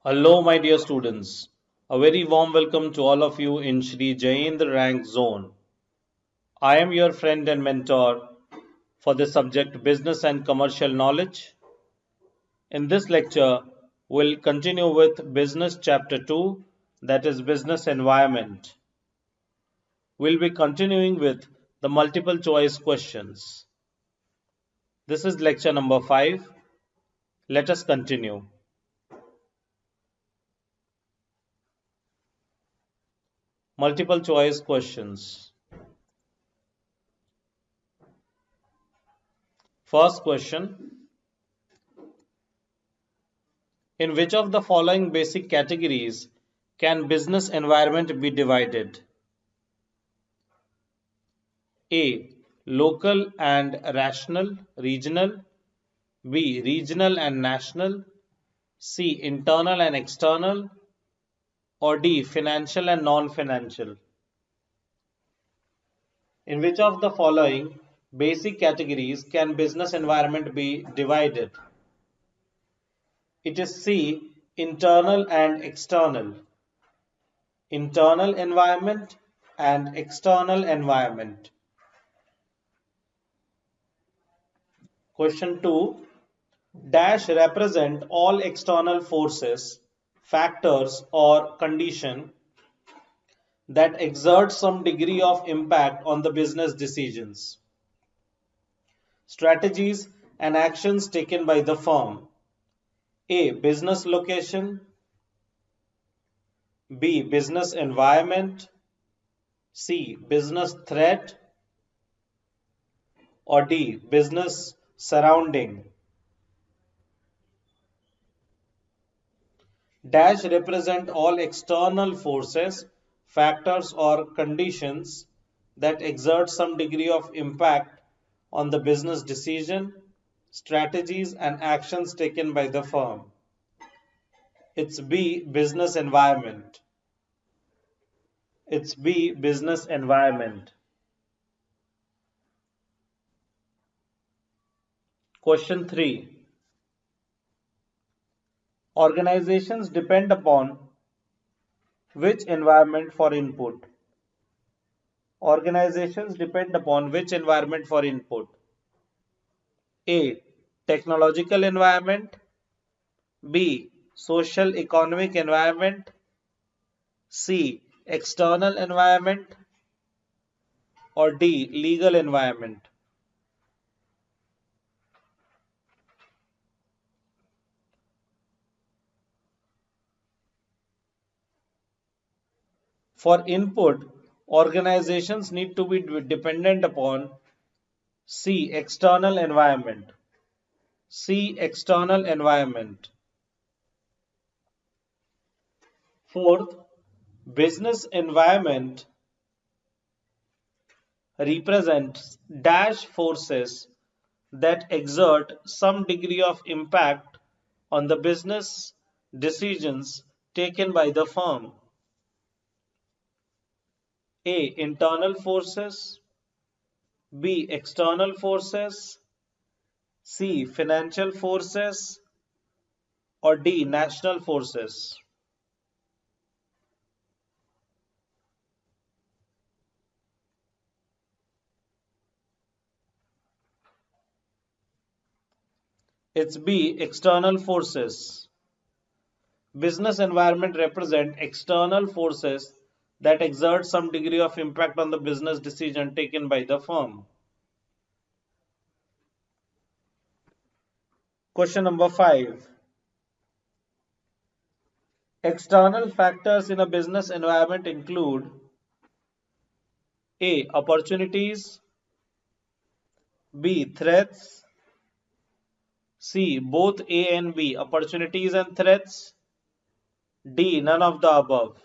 Hello, my dear students. A very warm welcome to all of you in Shri Jayendra Rank Zone. I am your friend and mentor for the subject Business and Commercial Knowledge. In this lecture, we'll continue with Business Chapter 2, that is Business Environment. We'll be continuing with the multiple choice questions. This is lecture number 5. Let us continue. Multiple choice questions. First question: in which of the following basic categories can business environment be divided? A. Local and rational, regional. B. Regional and national. C. Internal and external. Or D. Financial and non-financial. In which of the following basic categories can business environment be divided? It is C. Internal and external. Internal environment and external environment. Question 2. Dash represent all external forces, factors or condition that exert some degree of impact on the business decisions, strategies and actions taken by the firm. A. Business location. B. Business environment. C. Business threat. Or D. Business surrounding. Dash represent all external forces, factors or conditions that exert some degree of impact on the business decision, strategies and actions taken by the firm. It's B. Business environment. It's B. Business environment. Question 3. Organizations depend upon which environment for input? Organizations depend upon which environment for input? A. Technological environment. B. Social economic environment. C. External environment. Or D. Legal environment. For input, organizations need to be dependent upon C. External environment. C. External environment. Fourth, business environment represents dash forces that exert some degree of impact on the business decisions taken by the firm. A. Internal forces. B. External forces. C. Financial forces. Or D. National forces. It's B. External forces. Business environment represent external forces that exert some degree of impact on the business decision taken by the firm. Question number 5. External factors in a business environment include A. Opportunities. B. Threats. C. Both A and B, opportunities and threats. D. None of the above.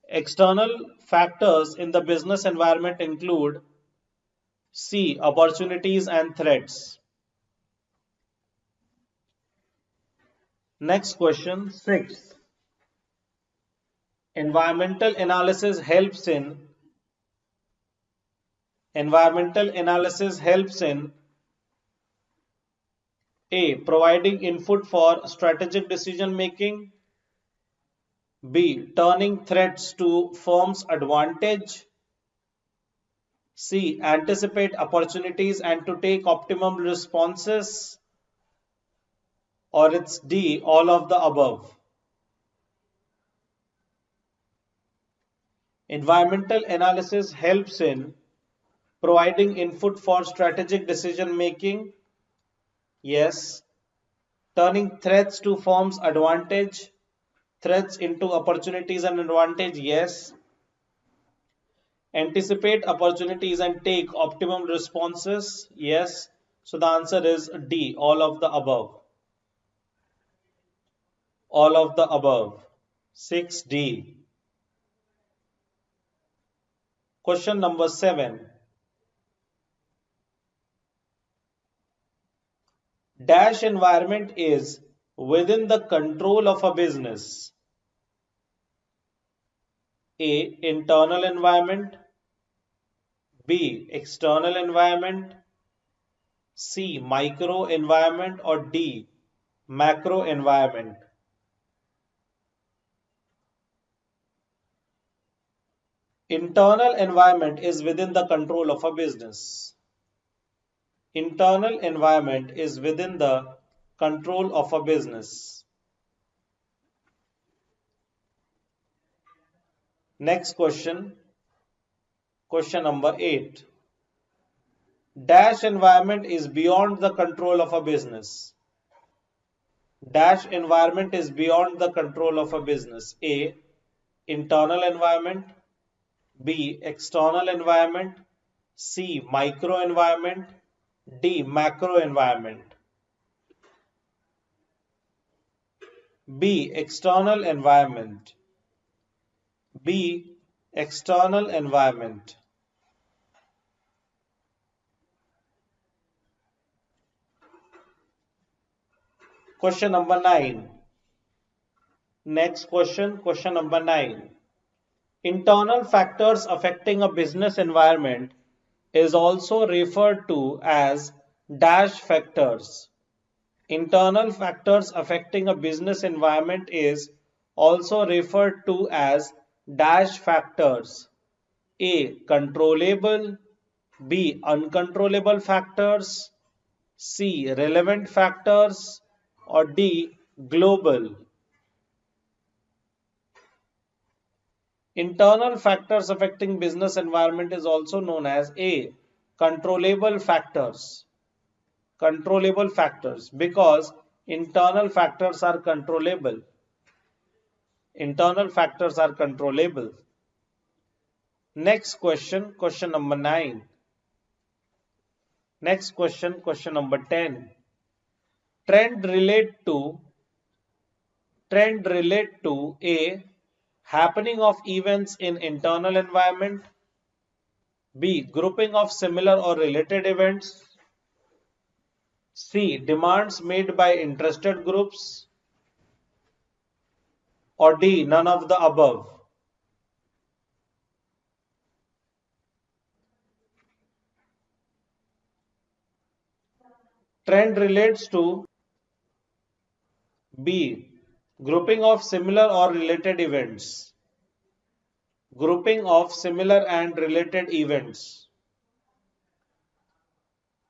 External factors in the business environment include C. Opportunities and threats. Next question 6. Environmental analysis helps in A. Providing input for strategic decision making. B. Turning threats to firm's advantage. C. Anticipate opportunities and to take optimum responses. Or it's D. All of the above. Environmental analysis helps in providing input for strategic decision making. Yes. Turning threats to firm's advantage. Threats into opportunities and advantage. Yes. Anticipate opportunities and take optimum responses. Yes. So the answer is D. All of the above. All of the above. 6D. Question number 7. Dash environment is within the control of a business. A. Internal environment. B. External environment. C. Micro environment. Or D. Macro environment. Internal environment is within the control of a business. Internal environment is within the control of a business. Next question. Question number 8. Dash environment is beyond the control of a business. Dash environment is beyond the control of a business. A. Internal environment. B. External environment. C. Micro environment. D. Macro environment. B. External environment. B. External environment. Question number 9. Next question, question number 9. Internal factors affecting a business environment is also referred to as dash factors. Internal factors affecting a business environment is also referred to as dash factors. A. Controllable. B. Uncontrollable factors. C. Relevant factors. Or D. Global. Internal factors affecting business environment is also known as A. Controllable factors. Controllable factors, because internal factors are controllable. Internal factors are controllable. Next question, question number 9. Next question, question number 10. Trend relate to A. Happening of events in internal environment. B. Grouping of similar or related events. C. Demands made by interested groups. Or D. None of the above. Trend relates to B. Grouping of similar or related events. Grouping of similar and related events.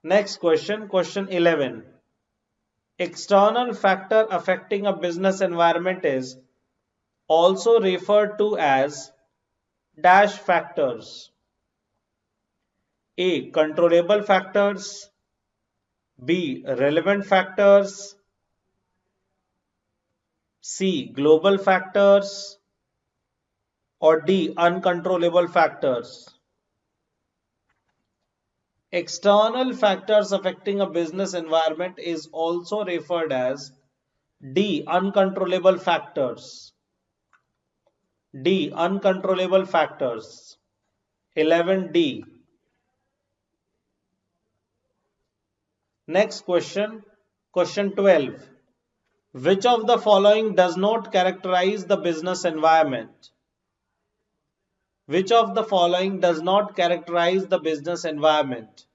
Next question, question 11. External factor affecting a business environment is also referred to as dash factors. A. Controllable factors. B. Relevant factors. C. Global factors. Or D. Uncontrollable factors. External factors affecting a business environment is also referred as D. Uncontrollable factors. D. Uncontrollable factors. 11D. Next question, question 12. Which of the following does not characterize the business environment? Which of the following does not characterize the business environment?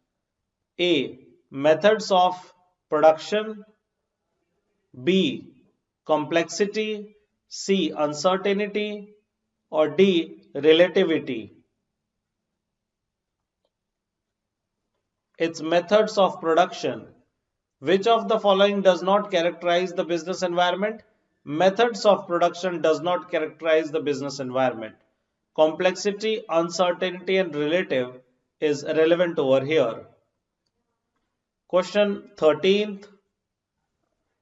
A. Methods of production. B. Complexity, C. Uncertainty, or D. Relativity. Its methods of production. Which of the following does not characterize the business environment? Methods of production does not characterize the business environment. Complexity, uncertainty, and relative is relevant over here. Question 13th.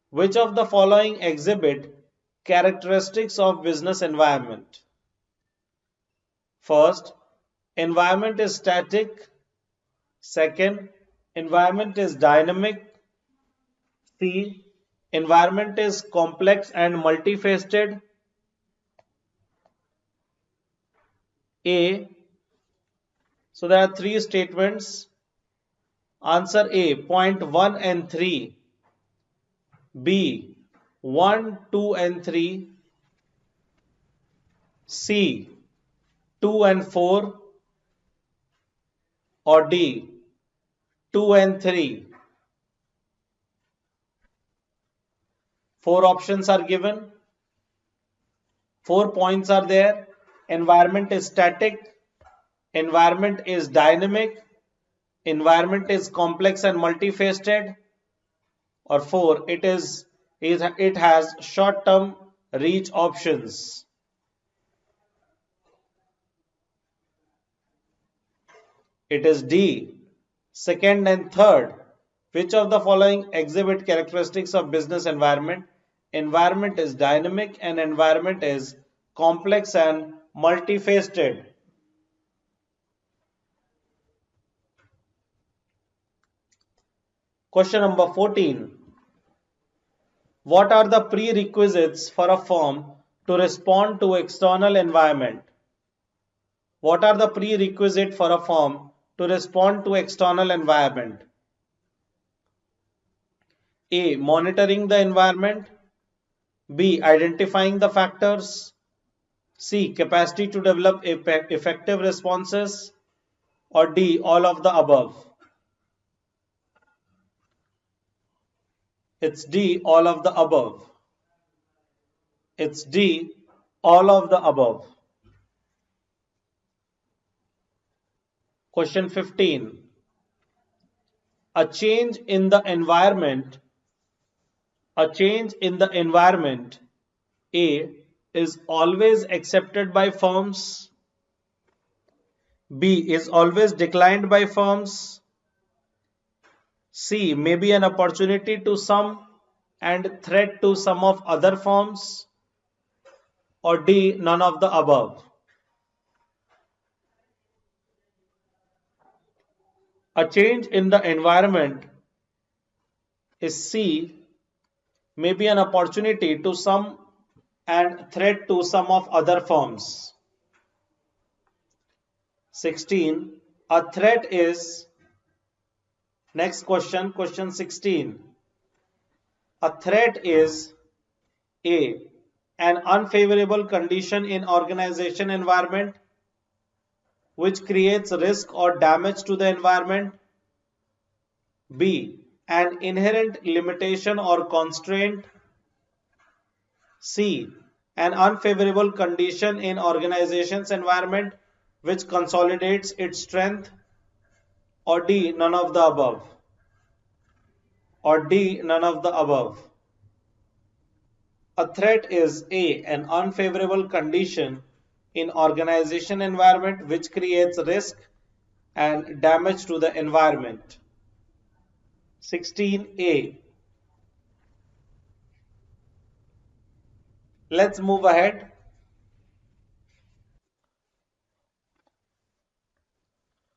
Which of the following exhibit characteristics of business environment? First, environment is static. Second, environment is dynamic. C, environment is complex and multifaceted. A, so there are three statements. Answer A, point 1 and 3. B, 1, 2 and 3. C, 2 and 4. Or D, 2 and 3. Four options are given. 4 points are there. Environment is static. Environment is dynamic. Environment is complex and multifaceted. Or 4, it has short-term reach options. It is D, second and third. Which of the following exhibit characteristics of business environment? Environment is dynamic and environment is complex and multifaceted. Question number 14. What are the prerequisites for a firm to respond to external environment? What are the prerequisites for a firm to respond to external environment? A. Monitoring the environment. B. Identifying the factors. C. Capacity to develop effective responses. Or D. All of the above. It's D. All of the above. It's D. All of the above. Question 15. A change in the environment. A change in the environment, A, is always accepted by firms. B, is always declined by firms. C, may be an opportunity to some and threat to some of other firms. Or D, none of the above. A change in the environment is C, may be an opportunity to some and threat to some of other firms. 16. A threat is, next question, question 16. A threat is A, an unfavorable condition in organization environment which creates risk or damage to the environment. B, an inherent limitation or constraint. C, an unfavorable condition in organization's environment which consolidates its strength. Or D, none of the above. Or D, none of the above. A threat is A, an unfavorable condition in organization environment which creates risk and damage to the environment. 16A. Let's move ahead.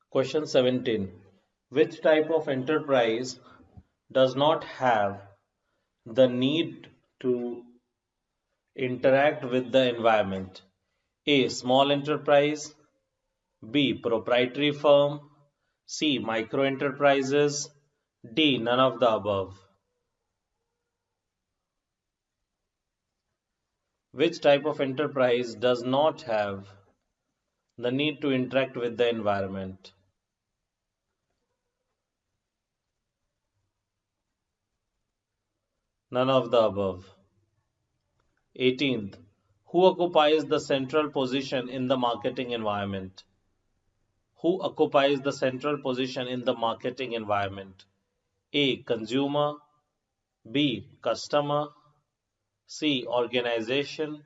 Question 17. Which type of enterprise does not have the need to interact with the environment? A, small enterprise. B, proprietary firm. C, micro enterprises. D, none of the above. Which type of enterprise does not have the need to interact with the environment? None of the above. 18th. Who occupies the central position in the marketing environment? Who occupies the central position in the marketing environment? A. Consumer. B. Customer. C. Organization.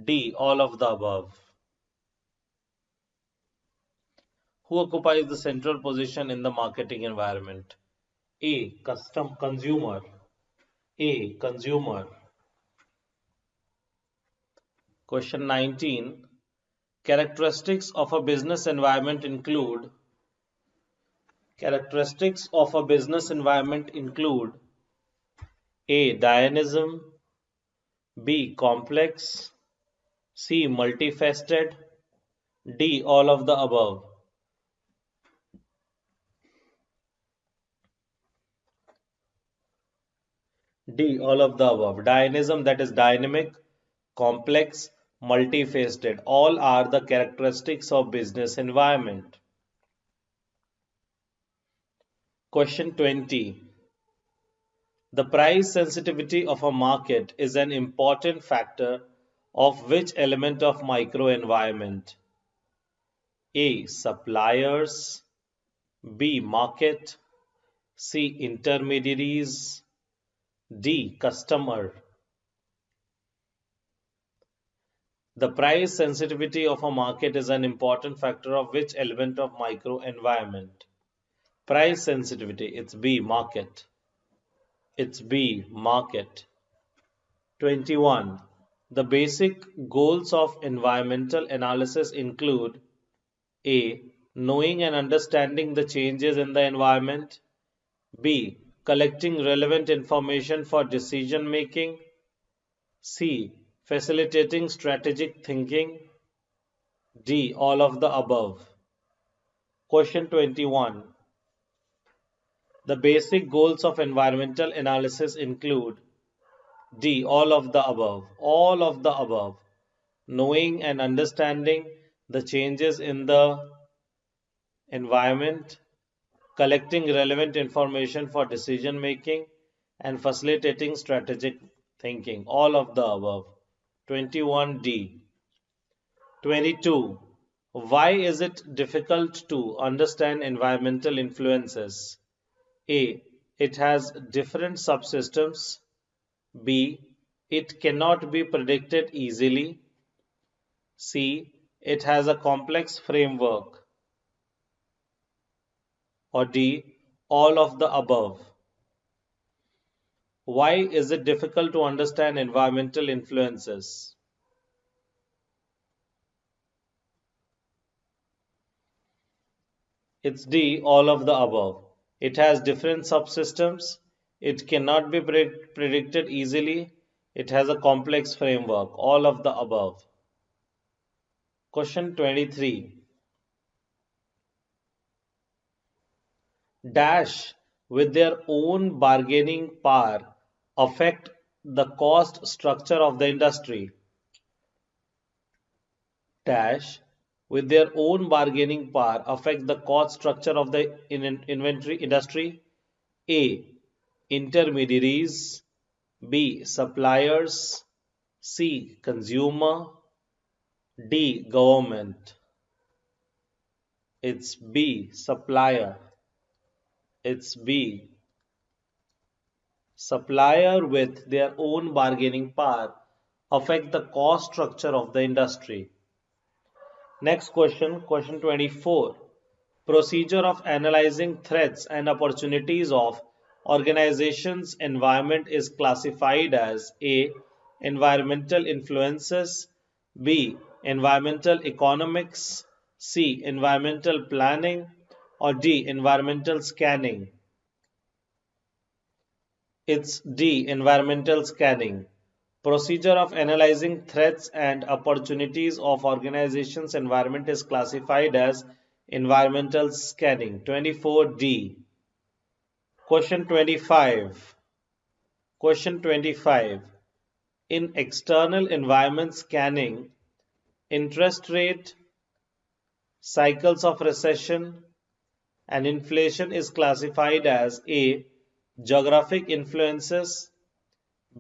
D. All of the above. Who occupies the central position in the marketing environment? A. Consumer. A. Consumer. Question 19. Characteristics of a business environment include Characteristics of a business environment include A. Dynamism. B. Complex. C. Multifaceted. D. All of the above. D. All of the above. Dynamism, that is dynamic, complex, multifaceted. All are the characteristics of business environment. Question 20. The price sensitivity of a market is an important factor of which element of microenvironment? A. Suppliers. B. Market. C. Intermediaries. D. Customer. The price sensitivity of a market is an important factor of which element of microenvironment? Price sensitivity, it's B. Market. It's B. Market. 21. The basic goals of environmental analysis include A. Knowing and understanding the changes in the environment. B. Collecting relevant information for decision making. C. Facilitating strategic thinking. D. All of the above. Question 21. The basic goals of environmental analysis include D. All of the above. All of the above. Knowing and understanding the changes in the environment, collecting relevant information for decision making, and facilitating strategic thinking. All of the above. 21D. 22. Why is it difficult to understand environmental influences? A. It has different subsystems. B. It cannot be predicted easily. C. It has a complex framework. Or D. All of the above. Why is it difficult to understand environmental influences? It's D. All of the above. It has different subsystems. It cannot be predicted easily. It has a complex framework. All of the above. Question 23. Dash with their own bargaining power affect the cost structure of the industry. Dash with their own bargaining power affect the cost structure of the inventory industry. A. Intermediaries. B. Suppliers. C. Consumer. D. Government. It's B. Supplier. It's B. Supplier with their own bargaining power affect the cost structure of the industry. Next question, question 24. Procedure of analyzing threats and opportunities of organization's environment is classified as A. Environmental influences. B. Environmental economics. C. Environmental planning. Or D. Environmental scanning. It's D. Environmental scanning. Procedure of analyzing threats and opportunities of organization's environment is classified as environmental scanning. 24D. Question 25. Question 25. In external environment scanning, interest rate, cycles of recession, and inflation is classified as A. Geographic influences.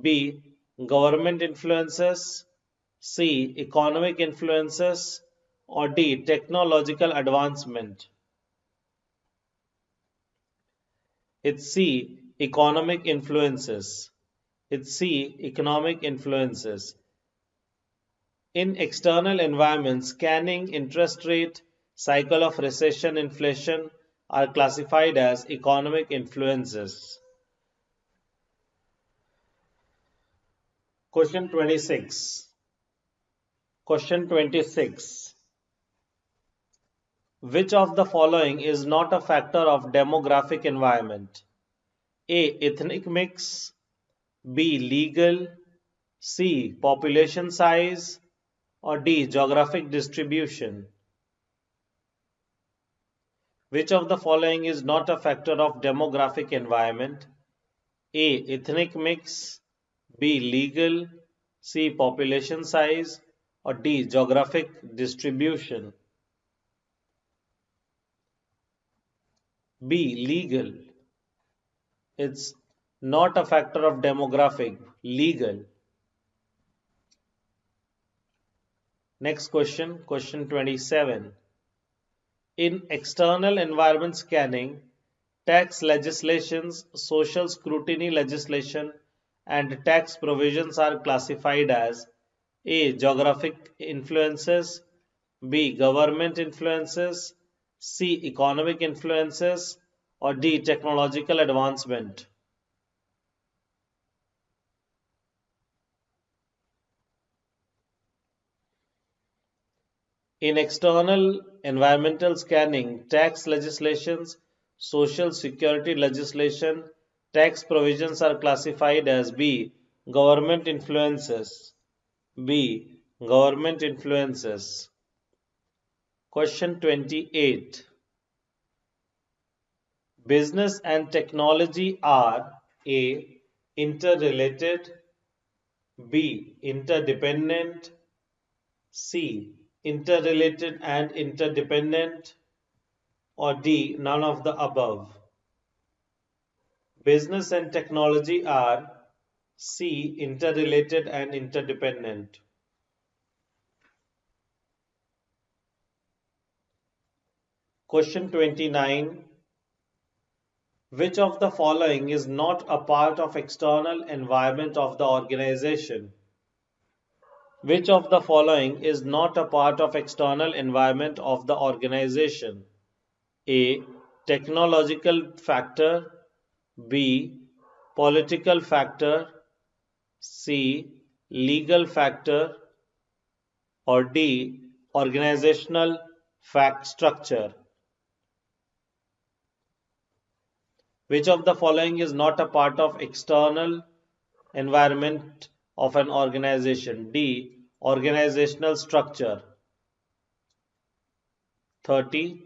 B. Government influences, C. Economic influences, or D. Technological advancement? It's C. Economic influences. It's C. Economic influences. In external environments, scanning, interest rate, cycle of recession, inflation are classified as economic influences. Question 26. Question 26. Which of the following is not a factor of demographic environment? A. Ethnic mix, B. Legal, C. Population size, or D. Geographic distribution? Which of the following is not a factor of demographic environment? A. Ethnic mix, B. Legal, C. Population size, or D. Geographic distribution? B. Legal. It's not a factor of demographic. Legal. Next question, question 27. In external environment scanning, tax legislations, social scrutiny legislation, and tax provisions are classified as A. Geographic influences, B. Government influences, C. Economic influences, or D. Technological advancement? In external environmental scanning, tax legislations, social security legislation, tax provisions are classified as B. Government influences. B. Government influences. Question 28. Business and technology are A. Interrelated, B. Interdependent, C. Interrelated and interdependent, or D. None of the above? Business and technology are C. Interrelated and interdependent. Question 29. Which of the following is not a part of external environment of the organization? Which of the following is not a part of external environment of the organization? A. Technological factor, B. Political factor, C. Legal factor, or D. Organizational fact structure? Which of the following is not a part of external environment of an organization? D. Organizational structure. 30.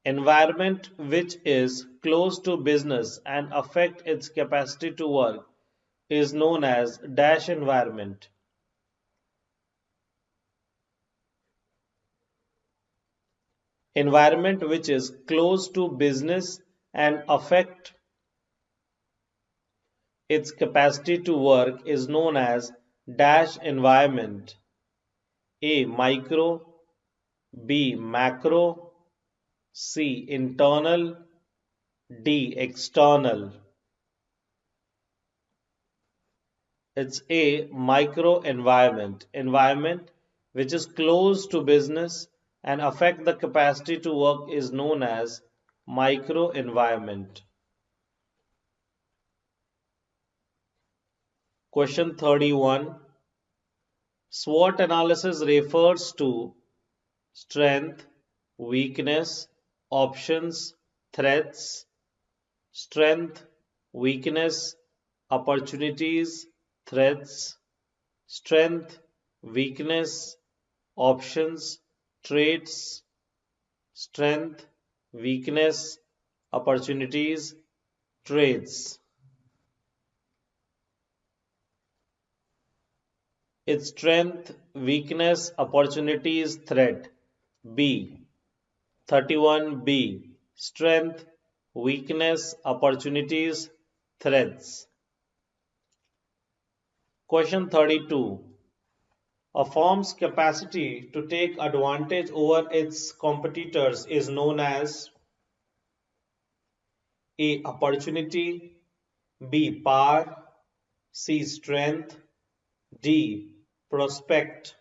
Environment which is close to business and affect its capacity to work is known as dash environment. Environment which is close to business and affect its capacity to work is known as dash environment. A. Micro, B. Macro, C. Internal, D. External. It's A. Micro environment. Environment which is close to business and affect the capacity to work is known as micro environment. Question 31. SWOT analysis refers to strength, weakness, options, threats, strength, weakness, opportunities, threats, strength, weakness, options, traits, strength, weakness, opportunities, traits. Its strength, weakness, opportunities, threat. B. 31B. Strength, weakness, opportunities, threats. Question 32. A firm's capacity to take advantage over its competitors is known as A. Opportunity, B. Power, C. Strength, D. Prospect.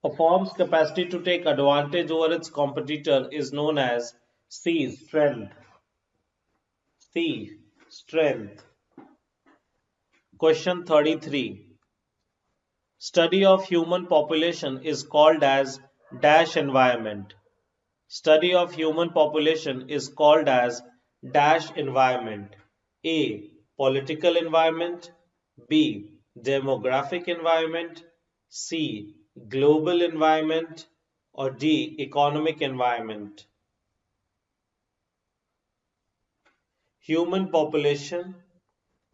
A firm's capacity to take advantage over its competitor is known as C. Strength. C. Strength. Question 33. Study of human population is called as dash environment. Study of human population is called as dash environment. A. Political environment. B. Demographic environment. C. Global environment. Or D. Economic environment. Human population.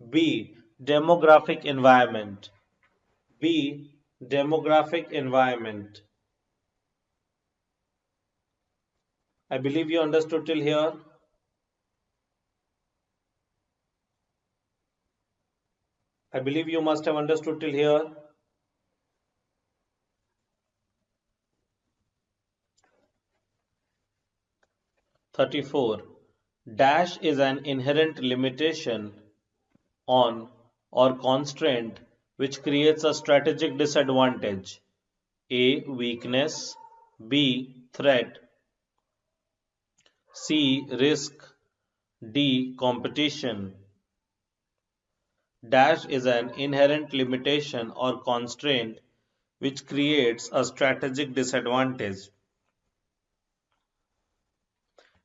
B. Demographic environment. B. Demographic environment. I believe you understood till here. I believe you must have understood till here. 34. Dash is an inherent limitation on or constraint which creates a strategic disadvantage. A. Weakness. B. Threat. C. Risk. D. Competition. Dash is an inherent limitation or constraint which creates a strategic disadvantage.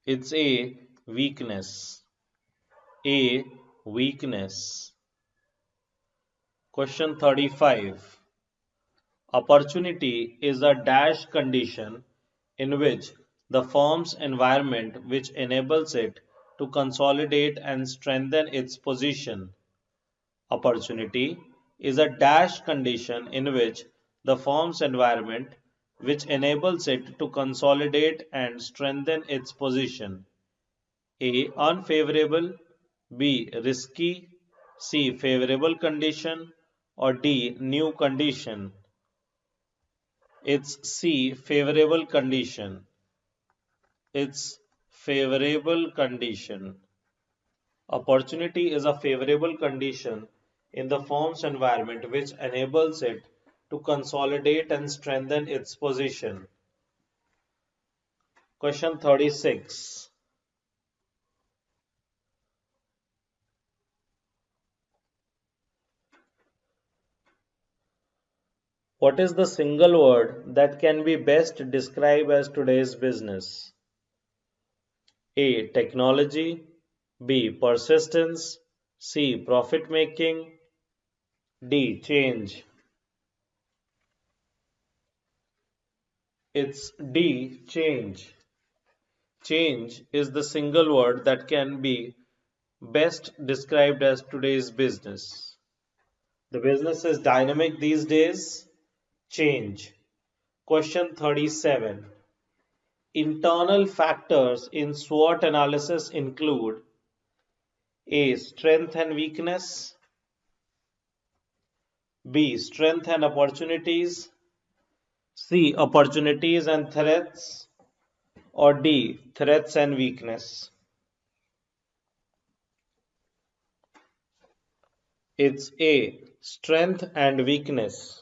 It's A. Weakness. A. Weakness. Question 35. Opportunity is a dash condition in which the firm's environment which enables it to consolidate and strengthen its position. Opportunity is a dash condition in which the firm's environment which enables it to consolidate and strengthen its position. A. Unfavorable. B. Risky. C. Favorable condition. Or D. New condition. It's C. Favorable condition. It's favorable condition. Opportunity is a favorable condition in the firm's environment which enables it to consolidate and strengthen its position. Question 36. What is the single word that can be best described as today's business? A. Technology. B. Persistence. C. Profit making. D. Change. It's D. Change. Change is the single word that can be best described as today's business. The business is dynamic these days. Change. Question 37. Internal factors in SWOT analysis include A. Strength and weakness. B. Strength and opportunities. C. Opportunities and threats. Or D. Threats and weakness. It's A. Strength and weakness.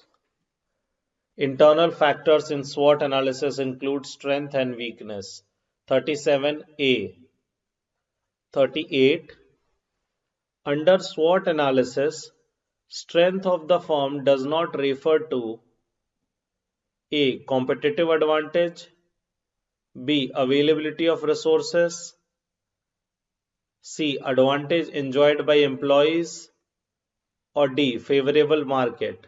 Internal factors in SWOT analysis include strength and weakness. 37A. 38. Under SWOT analysis, strength of the firm does not refer to A. Competitive advantage. B. Availability of resources. C. Advantage enjoyed by employees. Or D. Favorable market.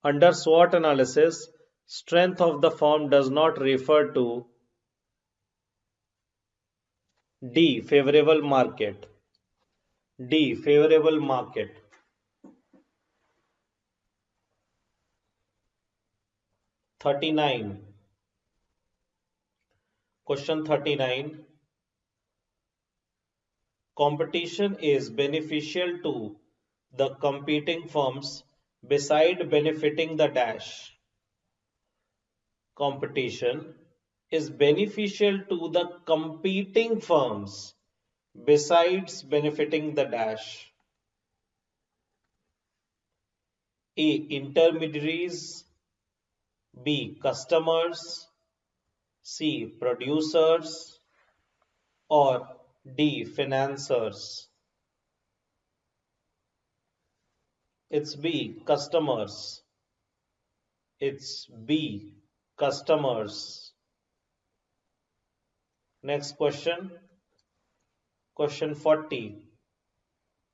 Under SWOT analysis, strength of the firm does not refer to D. Favorable market. D. Favorable market. 39. Question 39. Competition is beneficial to the competing firms beside benefiting the dash. Competition is beneficial to the competing firms besides benefiting the dash. A. Intermediaries. B. Customers. C. Producers. Or D. Financiers. It's B. Customers. It's B. Customers. Next question. Question 40.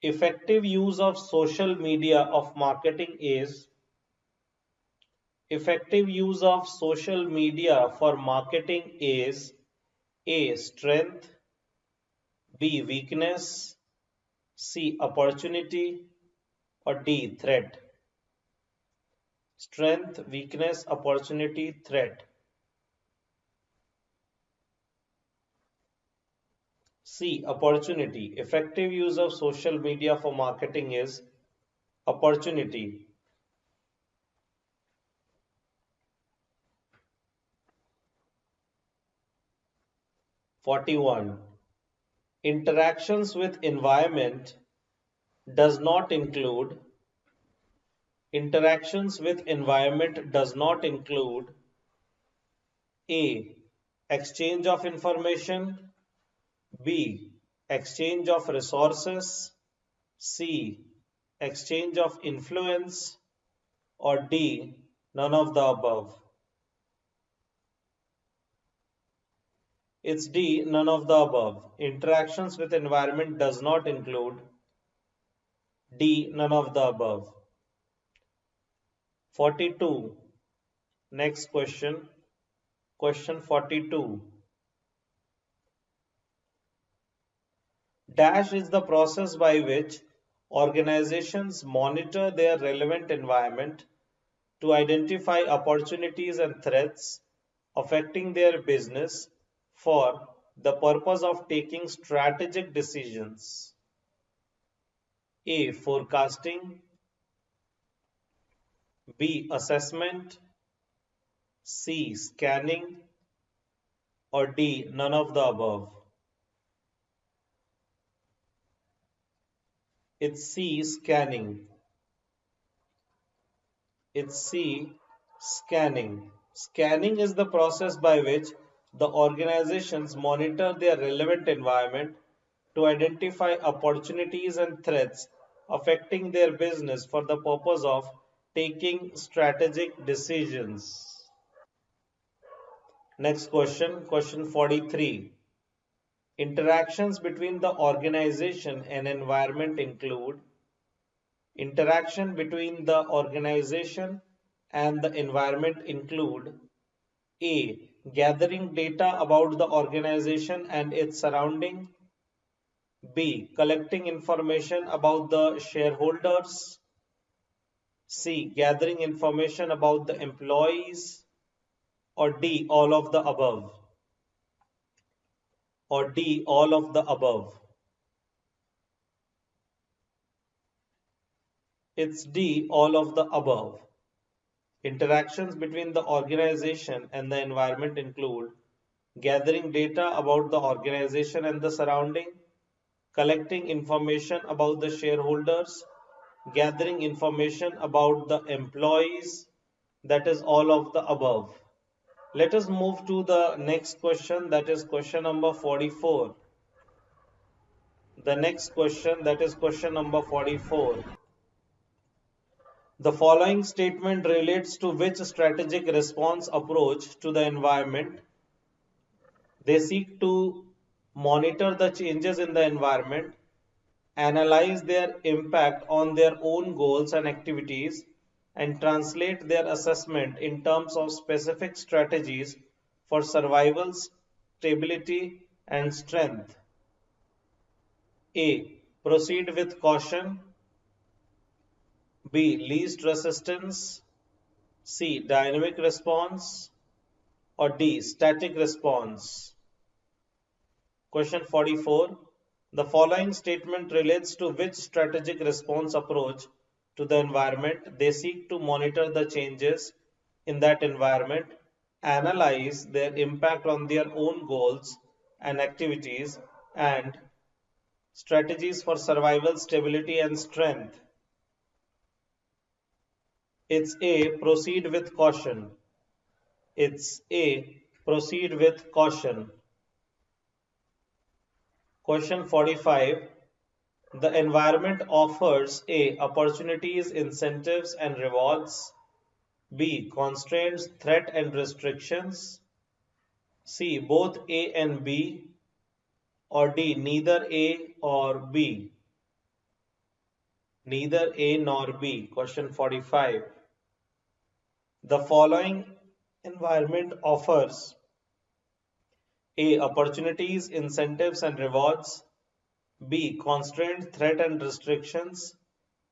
Effective use of social media of marketing is effective use of social media for marketing is A. Strength. B. Weakness. C. Opportunity. Or D. Threat. Strength, weakness, opportunity, threat. C. Opportunity. Effective use of social media for marketing is opportunity. #41. Interactions with environment does not include interactions with environment does not include A. Exchange of information. B. Exchange of resources. C. Exchange of influence. Or D. None of the above. It's D. None of the above. Interactions with environment does not include D. None of the above. 42. Next question. Question 42. Dash is the process by which organizations monitor their relevant environment to identify opportunities and threats affecting their business for the purpose of taking strategic decisions. A. Forecasting. B. Assessment. C. Scanning. Or D. None of the above. It's C. Scanning. It's C. Scanning. Scanning is the process by which the organizations monitor their relevant environment to identify opportunities and threats affecting their business for the purpose of taking strategic decisions. Next question, question 43. Interactions between the organization and environment include interaction between the organization and the environment include A. Gathering data about the organization and its surrounding. B. Collecting information about the shareholders. C. Gathering information about the employees. Or D. All of the above. Or D. All of the above. It's D. All of the above. Interactions between the organization and the environment include gathering data about the organization and the surrounding, collecting information about the shareholders, gathering information about the employees, that is all of the above. Let us move to the next question, that is question number 44. The next question, that is question number 44. The following statement relates to which strategic response approach to the environment? They seek to monitor the changes in the environment, analyze their impact on their own goals and activities, and translate their assessment in terms of specific strategies for survival, stability, and strength. A. Proceed with caution. B. Least resistance. C. Dynamic response. Or D. Static response. Question 44. The following statement relates to which strategic response approach to the environment. They seek to monitor the changes in that environment, analyze their impact on their own goals and activities, and strategies for survival, stability, and strength. It's A. Proceed with caution. It's A. Proceed with caution. Question 45. The environment offers A. Opportunities, incentives, and rewards. B. Constraints, threat, and restrictions. C. Both A and B. Or D. Neither A or B. Neither A nor B. Question 45. The following environment offers A. Opportunities, incentives, and rewards. B. Constraints, threat, and restrictions.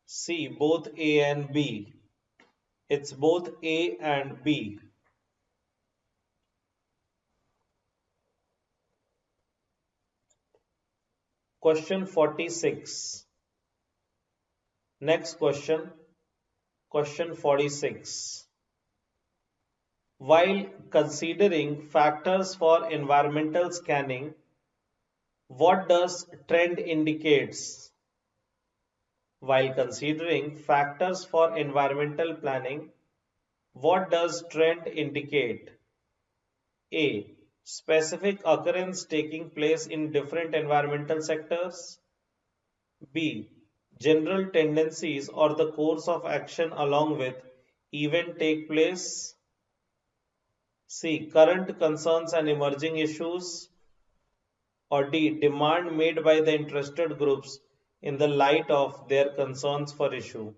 C. Both A and B. It's both A and B. Question 46. Next question. Question 46. While considering factors for environmental scanning, what does trend indicates? While considering factors for environmental planning, what does trend indicate? A. Specific occurrence taking place in different environmental sectors. B. General tendencies or the course of action along with event take place. C. Current concerns and emerging issues. Or D. Demand made by the interested groups in the light of their concerns for issue.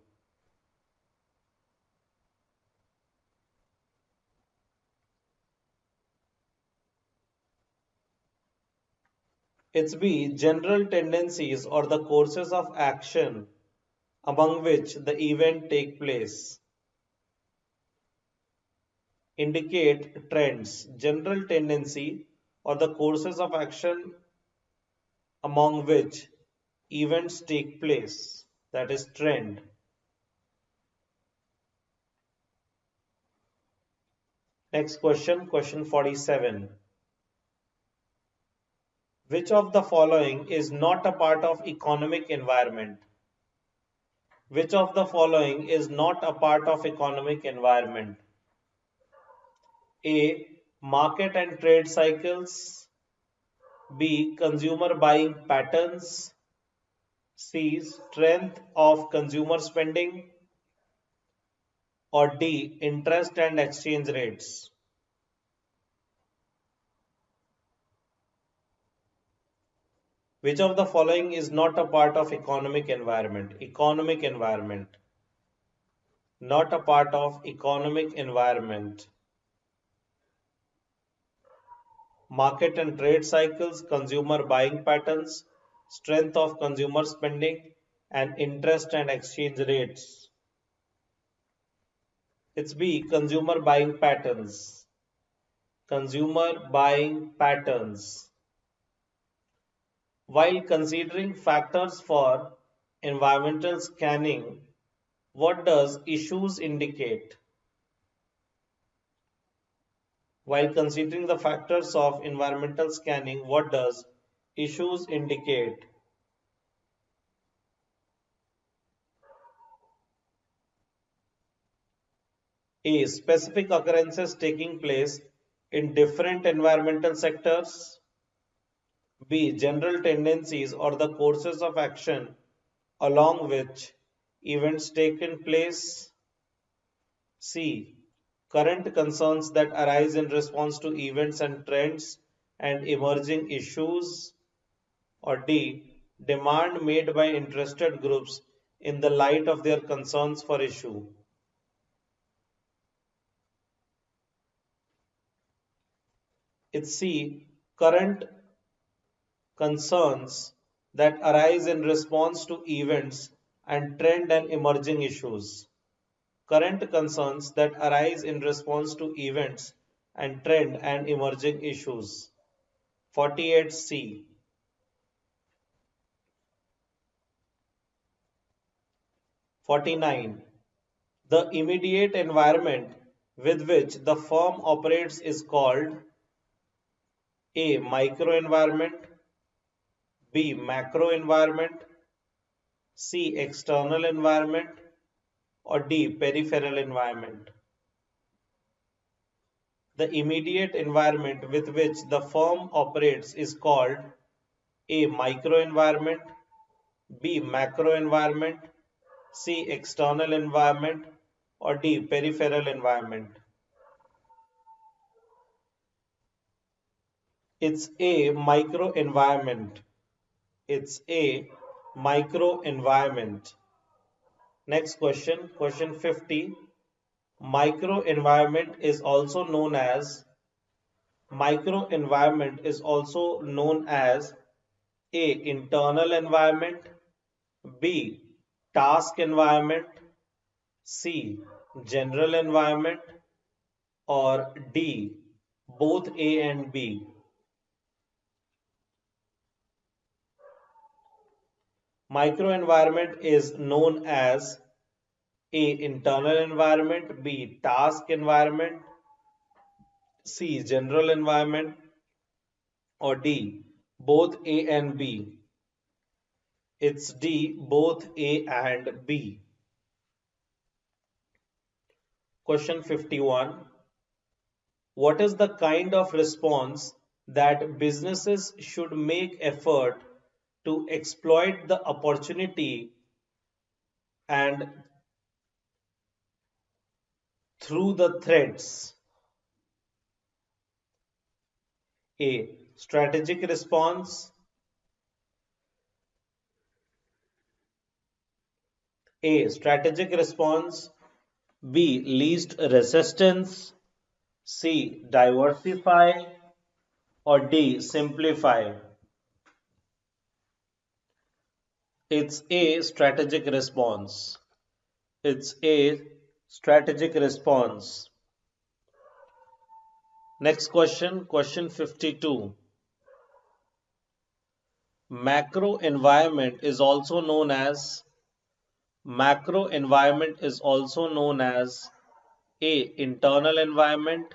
It's B. General tendencies or the courses of action among which the event take place. Indicate trends, general tendency or the courses of action among which events take place. That is trend. Next question, question 47. Which of the following is not a part of economic environment? Which of the following is not a part of economic environment? A. Market and trade cycles. B. Consumer buying patterns. C. Strength of consumer spending. Or D. Interest and exchange rates. Which of the following is not a part of economic environment? Economic environment. Not a part of economic environment. Market and trade cycles, consumer buying patterns, strength of consumer spending, and interest and exchange rates. It's B. Consumer buying patterns. Consumer buying patterns. While considering factors for environmental scanning, what does issues indicate? While considering the factors of environmental scanning, what does issues indicate? A. Specific occurrences taking place in different environmental sectors. B. General tendencies or the courses of action along which events taken place. C. Current concerns that arise in response to events and trends and emerging issues. Or D. Demand made by interested groups in the light of their concerns for issue. It's C. Current concerns that arise in response to events and trend and emerging issues. Current concerns that arise in response to events and trend and emerging issues. 48C. 49. The immediate environment with which the firm operates is called A. Microenvironment, B. Macroenvironment, C. External environment, or D. Peripheral environment. The immediate environment with which the firm operates is called A. Microenvironment, B. Macroenvironment, C. External environment, or D. Peripheral environment. It's a microenvironment. It's a microenvironment. Next question, question 50. Microenvironment is also known as Microenvironment is also known as A. Internal environment, B. Task environment, C. General environment, or D. Both A and B. Microenvironment is known as A. Internal environment, B. Task environment, C. General environment, or D. Both A and B. It's D. Both A and B. Question 51. What is the kind of response that businesses should make effort to exploit the opportunity and through the threats? A. Strategic response. A. Strategic response. B. Least resistance. C. Diversify, or D. Simplify. It's A. Strategic response. It's A. Strategic response. Next question, question 52. Macro environment is also known as A. Internal environment,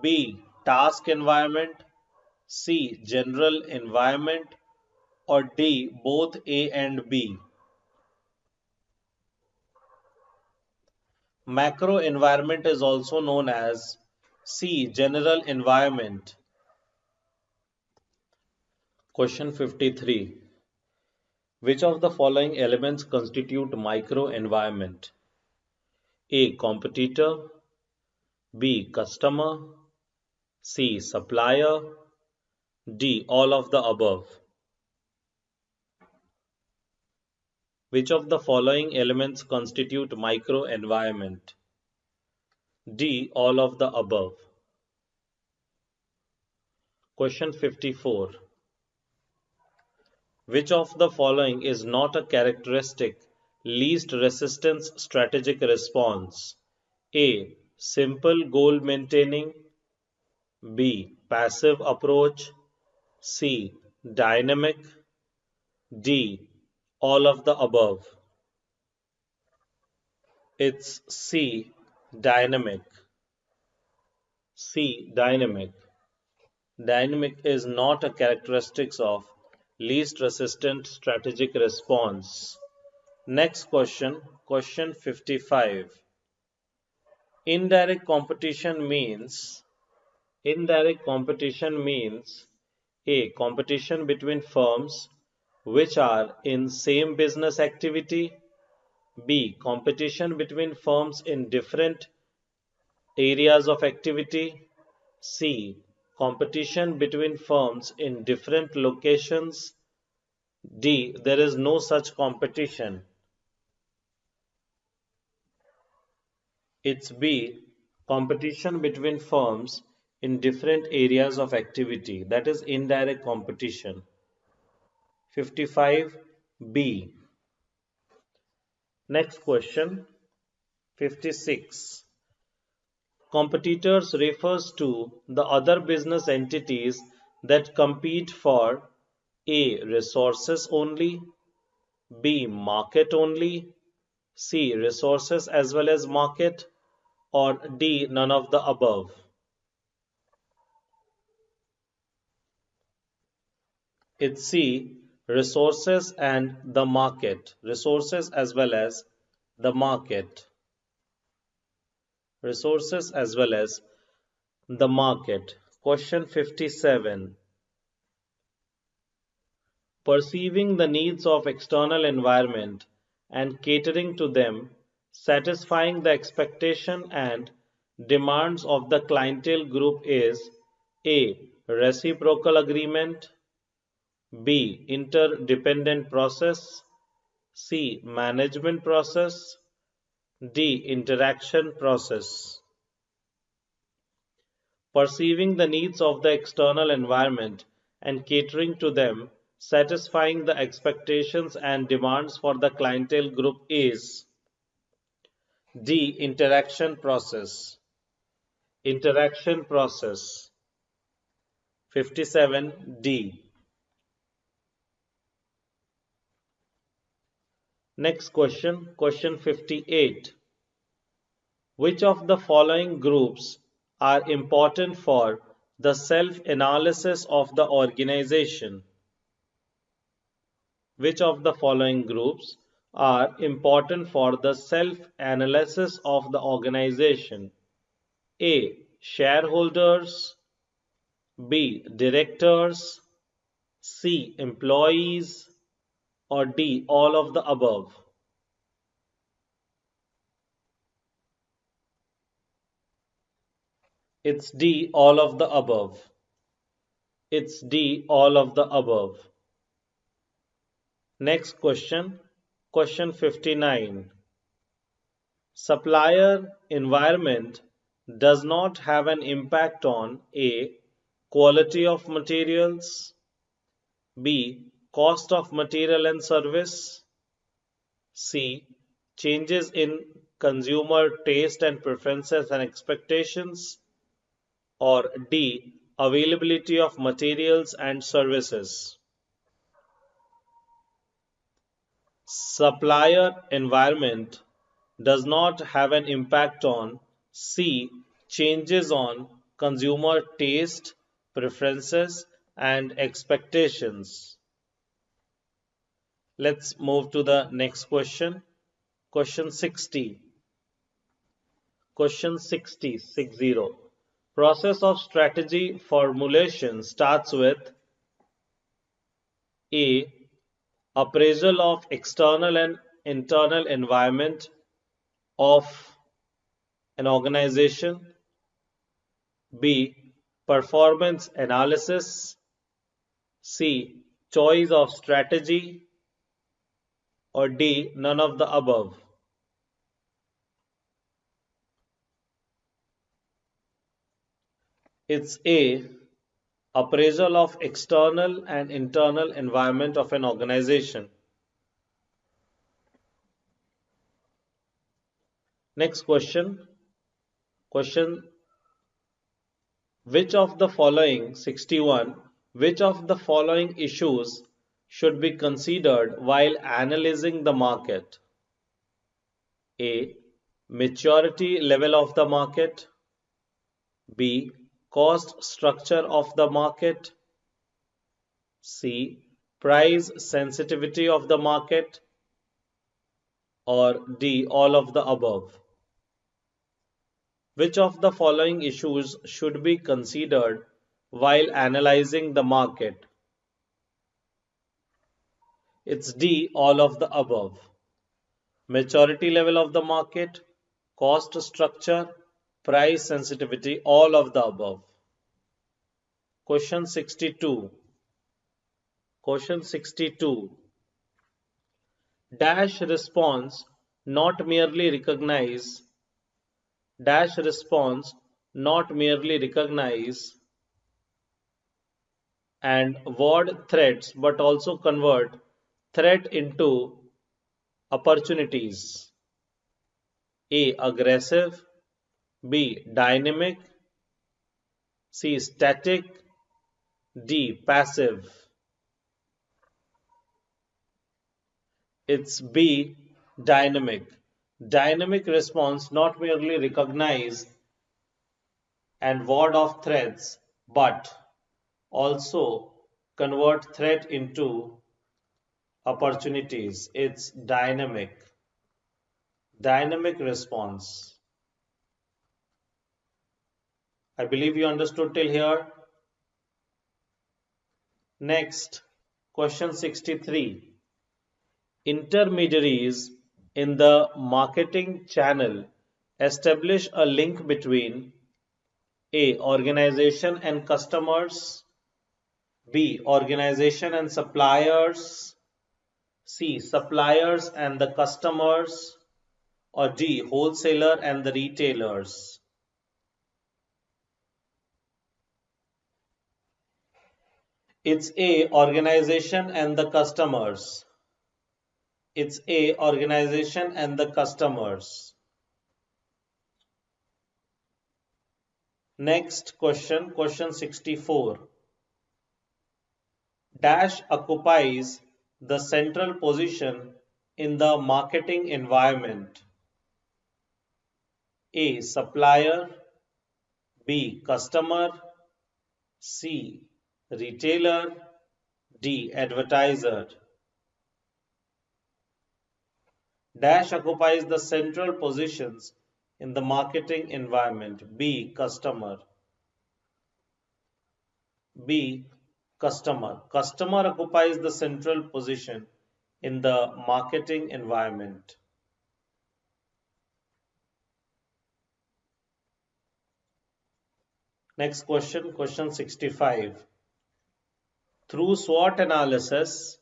B. Task environment, C. General environment, or D. Both A and B. Macro environment is also known as C. General environment. Question 53. Which of the following elements constitute microenvironment? A. Competitor, B. Customer, C. Supplier, D. All of the above. Which of the following elements constitute microenvironment? D. All of the above. Question 54. Which of the following is not a characteristic least resistance strategic response? A. Simple goal maintaining, B. Passive approach, C. Dynamic, D. All of the above. It's C. Dynamic. C. Dynamic. Dynamic is not a characteristic of least resistant strategic response. Next question, question 55. Indirect competition means A. Competition between firms which are in same business activity, B. Competition between firms in different areas of activity, C. Competition between firms in different locations, D. There is no such competition. It's B. Competition between firms in different areas of activity. That is indirect competition. 55B. Next question. 56. Competitors refers to the other business entities that compete for A. Resources only, B. Market only, C. Resources as well as market, or D. None of the above? It's C. Resources and the market. Resources as well as the market. Resources as well as the market. Question 57. Perceiving the needs of external environment and catering to them, satisfying the expectation and demands of the clientele group is A. Reciprocal agreement, B. Interdependent process, C. Management process, D. Interaction process. Perceiving the needs of the external environment and catering to them, satisfying the expectations and demands for the clientele group is D. Interaction process. Interaction process. 57D. Next question, question 58. Which of the following groups are important for the self-analysis of the organization? Which of the following groups are important for the self-analysis of the organization? A. Shareholders, B. Directors, C. Employees, or D. All of the above? It's D. All of the above. It's D. All of the above. Next question, question 59. Supplier environment does not have an impact on A. Quality of materials, B. Cost of material and service, C. Changes in consumer taste and preferences and expectations, or D. Availability of materials and services. Supplier environment does not have an impact on C. Changes on consumer taste, preferences, and expectations. Let's move to the next question. Question 60. Question 60. Process of strategy formulation starts with A. Appraisal of external and internal environment of an organization, B. Performance analysis, C. Choice of strategy, or D. None of the above? It's A. Appraisal of external and internal environment of an organization. Next question. Question, which of the following, 61, which of the following issues should be considered while analyzing the market? A. Maturity level of the market, B. Cost structure of the market, C. Price sensitivity of the market, or D. All of the above? Which of the following issues should be considered while analyzing the market? It's D. All of the above. Maturity level of the market, cost structure, price sensitivity, all of the above. Question 62. Question 62. Dash response not merely recognize. Dash response not merely recognize and ward threats but also convert threat into opportunities. A. Aggressive, B. Dynamic, C. Static, D. Passive. It's B. Dynamic. Dynamic response not merely recognize and ward off threats, but also convert threat into opportunities. It's dynamic. Dynamic response. I believe you understood till here. Next, question 63. Intermediaries in the marketing channel establish a link between A. Organization and customers, B. Organization and suppliers, C. Suppliers and the customers, or D. Wholesaler and the retailers. It's A. Organization and the customers. It's A. Organization and the customers. Next question, question 64. Dash occupies the central position in the marketing environment. A. Supplier, B. Customer, C. Retailer, D. Advertiser. Dash occupies the central positions in the marketing environment. B. Customer. B. Customer. Customer occupies the central position in the marketing environment. Next question, question 65. Through SWOT analysis,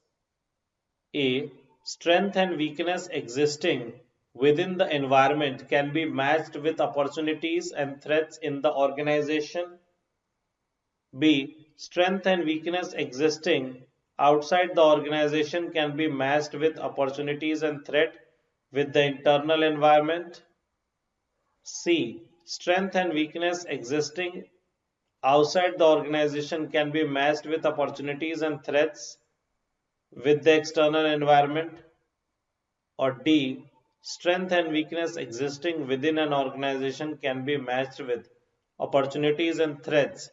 A. Strength and weakness existing within the environment can be matched with opportunities and threats in the organization. B. Strength and weakness existing outside the organization can be matched with opportunities and threat with the internal environment. C. Strength and weakness existing outside the organization can be matched with opportunities and threats with the external environment. Or D. Strength and weakness existing within an organization can be matched with opportunities and threats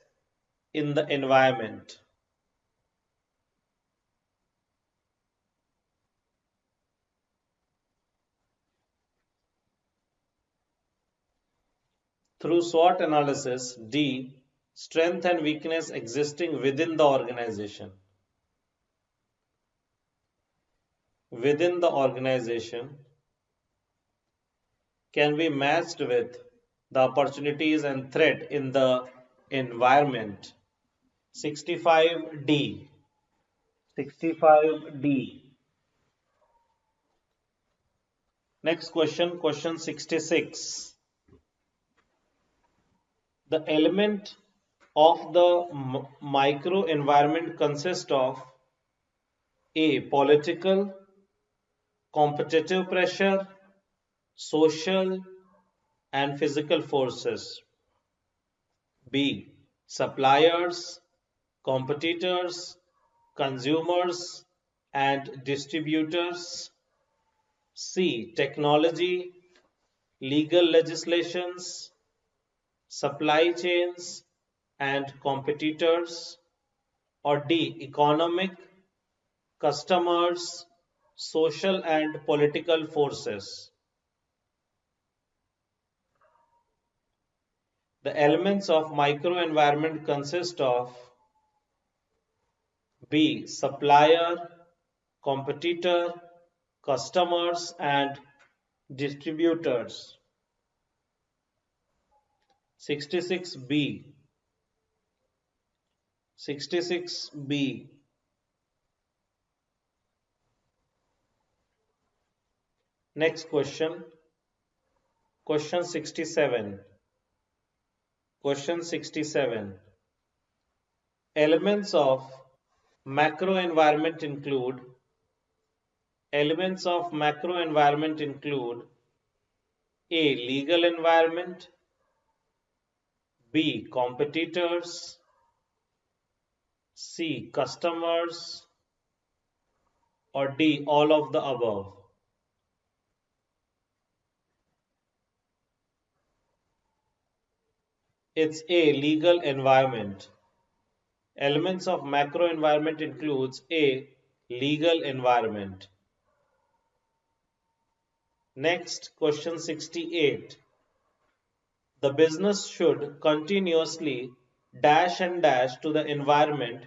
in the environment. Through SWOT analysis, D. Strength and weakness existing within the organization. Within the organization can be matched with the opportunities and threat in the environment. 65D. 65D. Next question, question 66. The element of the microenvironment consists of A. Political, competitive pressure, social, and physical forces. B. Suppliers, competitors, consumers, and distributors. C. Technology, legal legislations, supply chains, and competitors. Or D. Economic, customers, social and political forces. The elements of microenvironment consist of B. Supplier, competitor, customers, and distributors. 66B. 66B. Next question. Question 67. Question 67. Elements of macro environment include A. Legal environment, B. Competitors, C. Customers, or D. All of the above. It's A. Legal environment. Elements of macro environment includes A. Legal environment. Next, question 68. The business should continuously dash and dash to the environment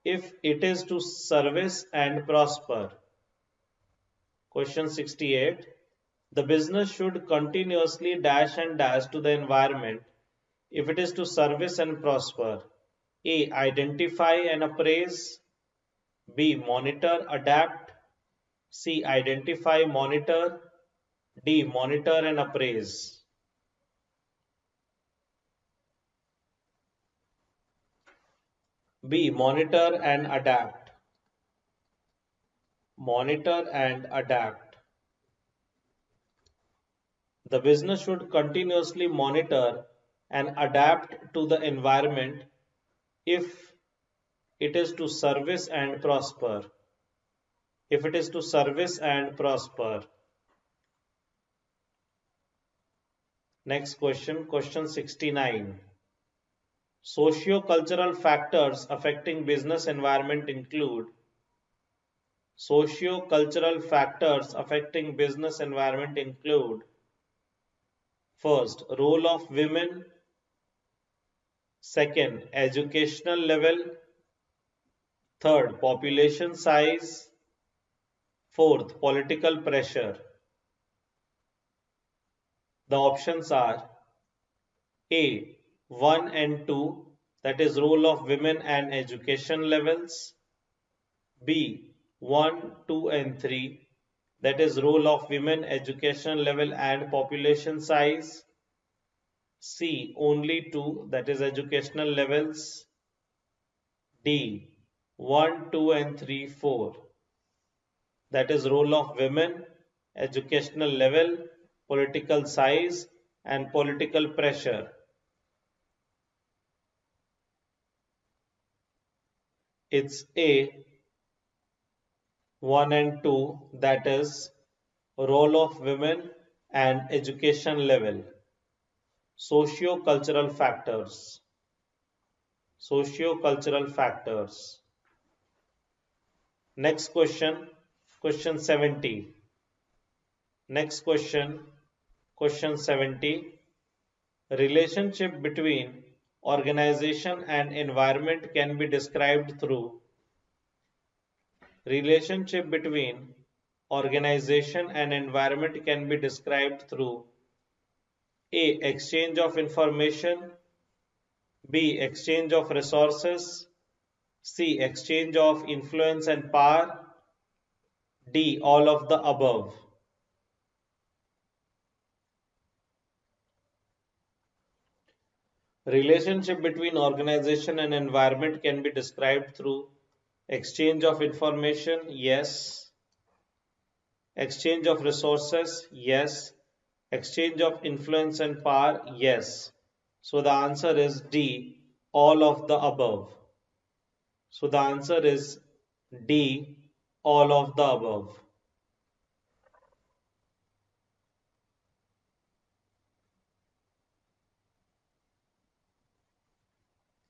if it is to service and prosper. Question 68. The business should continuously dash and dash to the environment if it is to service and prosper. A. Identify and appraise. B. Monitor, adapt. C. Identify, monitor. D. Monitor and appraise. B. Monitor and adapt. Monitor and adapt. The business should continuously monitor and adapt to the environment if it is to service and prosper. If it is to service and prosper. Next question, question 69. Socio-cultural factors affecting business environment include. Socio-cultural factors affecting business environment include. First, role of women. Second, educational level. Third, population size. Fourth, political pressure. The options are A. 1 and 2, that is role of women and education levels. B. 1, 2 and 3, that is role of women, education level and population size. C. Only 2, that is educational levels. D. 1, 2 and 3, 4, that is role of women, educational level, political size and political pressure. It's A. 1 and 2, that is role of women and education level. Socio-cultural factors. Socio-cultural factors. Next question, question 70. Next question, question 70. Relationship between organization and environment can be described through. Relationship between organization and environment can be described through A. Exchange of information. B. Exchange of resources. C. Exchange of influence and power. D. All of the above. Relationship between organization and environment can be described through exchange of information, yes. Exchange of resources, yes. Exchange of influence and power, yes. So the answer is D, all of the above. So the answer is D, all of the above.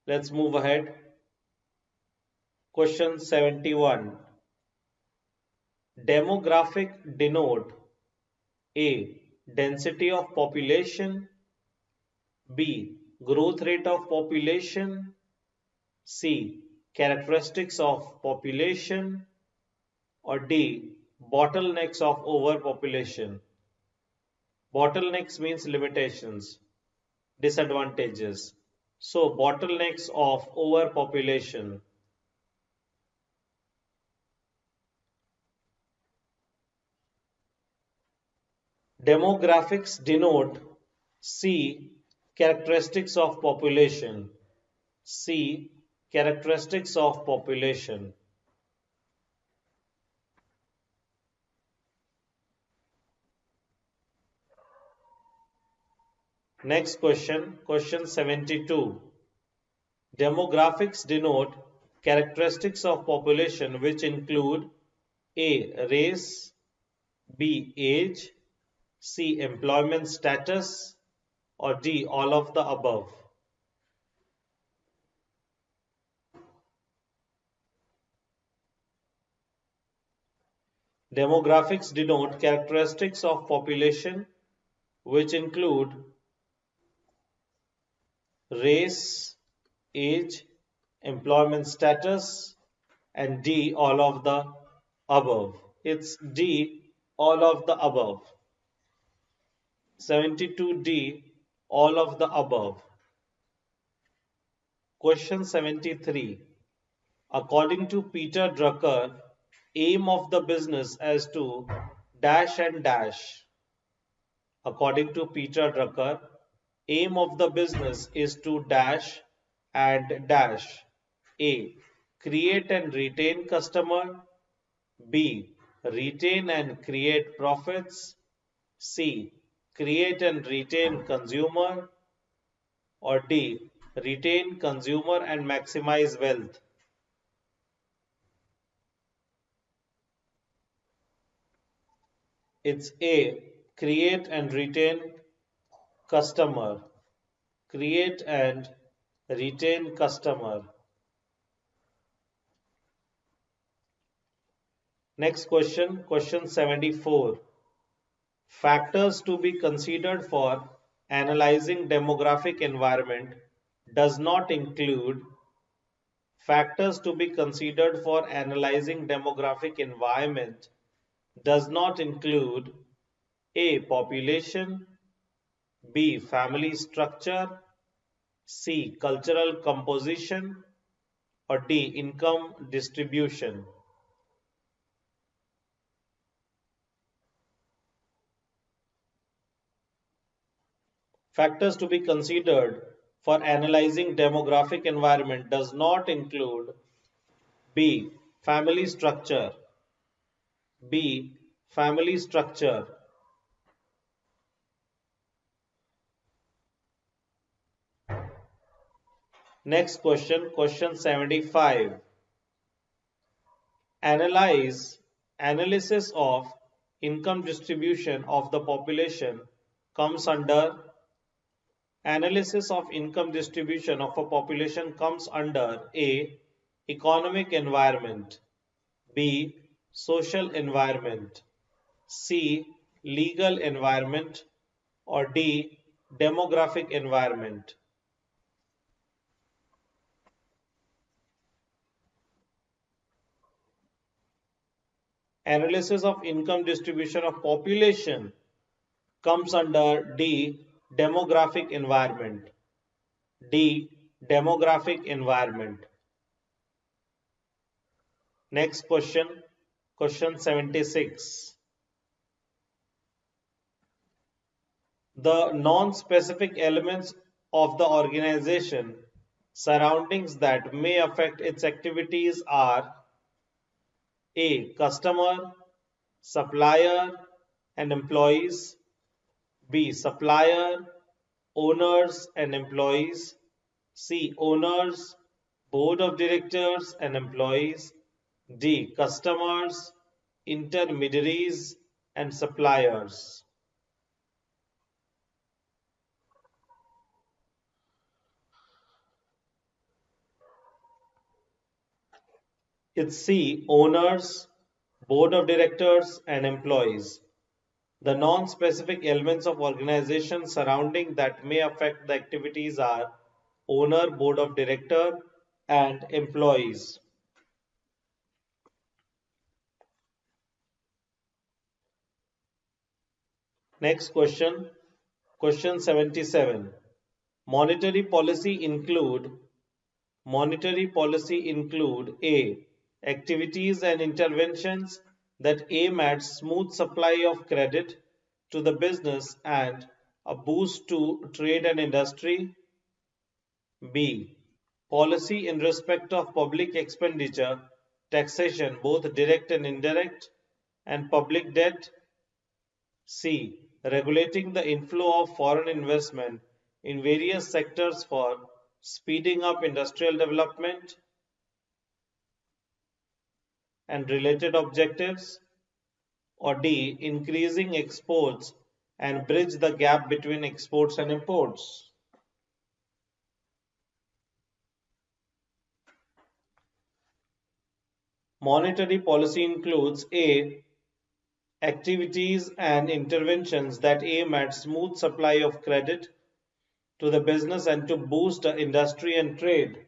Let's move ahead. Question 71. Demographic denote A. Density of population. B. Growth rate of population. C. Characteristics of population. Or D. Bottlenecks of overpopulation. Bottlenecks means limitations, disadvantages. So bottlenecks of overpopulation. Demographics denote C. Characteristics of population. C. Characteristics of population. Next question, question 72. Demographics denote characteristics of population which include A. Race. B. Age. C. Employment status. Or D. All of the above. Demographics denote characteristics of population which include race, age, employment status, and D, all of the above. It's D, all of the above. 72D, all of the above. Question 73. According to Peter Drucker, aim of the business as to dash and dash. According to Peter Drucker, aim of the business is to dash and dash. A. Create and retain customer. B. Retain and create profits. C. Create and retain consumer. Or D. Retain consumer and maximize wealth. It's A. Create and retain customer. Create and retain customer. Next question, question 74. Factors to be considered for analyzing demographic environment does not include. Factors to be considered for analyzing demographic environment does not include A. Population, B. Family structure, C. Cultural composition, or D. Income distribution. Factors to be considered for analyzing demographic environment does not include B. Family structure, B. Family structure, next question, question 75. Analysis of income distribution of the population comes under. Analysis of income distribution of a population comes under A. Economic environment, B. Social environment, C. Legal environment, or D. Demographic environment. Analysis of income distribution of population comes under D. Demographic environment. D. Demographic environment. Next question, question 76. The non-specific elements of the organization surroundings that may affect its activities are A. Customer, supplier, and employees. B. Supplier, owners, and employees. C. Owners, board of directors, and employees. D. Customers, intermediaries, and suppliers. It's C. Owners, board of directors, and employees. The non-specific elements of organization surrounding that may affect the activities are owner, board of director, and employees. Next question, question 77. Monetary policy include A. Activities and interventions that aim at smooth supply of credit to the business and a boost to trade and industry. B. Policy in respect of public expenditure, taxation, both direct and indirect, and public debt. C. Regulating the inflow of foreign investment in various sectors for speeding up industrial development and related objectives. Or D. Increasing exports and bridge the gap between exports and imports. Monetary policy includes A. activities and interventions that aim at smooth supply of credit to the business and to boost the industry and trade.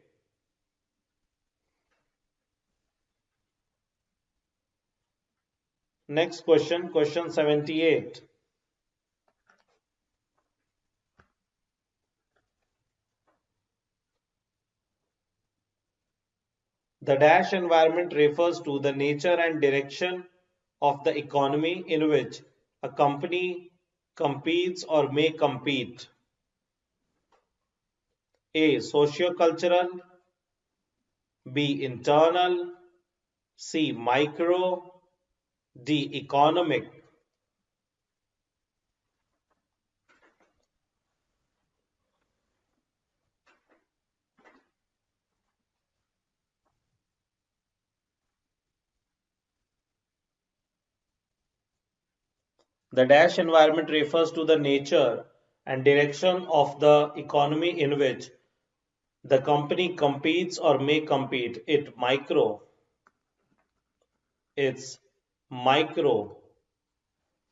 Next question, question 78. The dash environment refers to the nature and direction of the economy in which a company competes or may compete. A. Socio-cultural. B. Internal. C. Micro. D. Economic. The dash environment refers to the nature and direction of the economy in which the company competes or may compete. It's micro,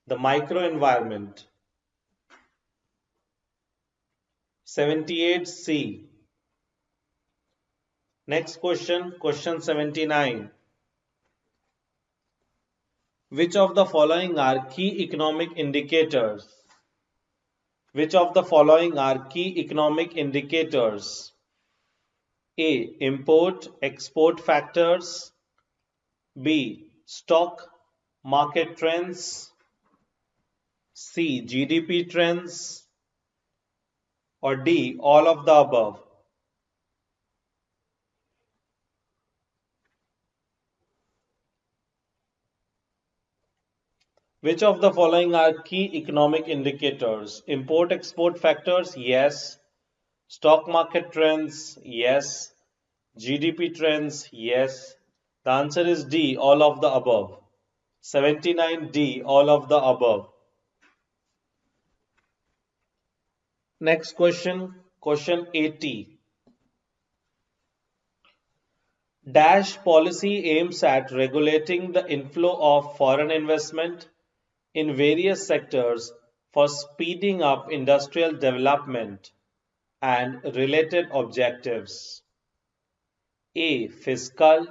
the micro environment. 78C. Next question, question 79. Which of the following are key economic indicators? Which of the following are key economic indicators? A. Import export factors. B. Stock market trends. C. GDP trends. Or D. All of the above. Which of the following are key economic indicators? Import export factors? Yes. Stock market trends? Yes. GDP trends? Yes. The answer is D. All of the above. 79D. All of the above. Next question, question 80. Dash policy aims at regulating the inflow of foreign investment in various sectors for speeding up industrial development and related objectives. A. Fiscal.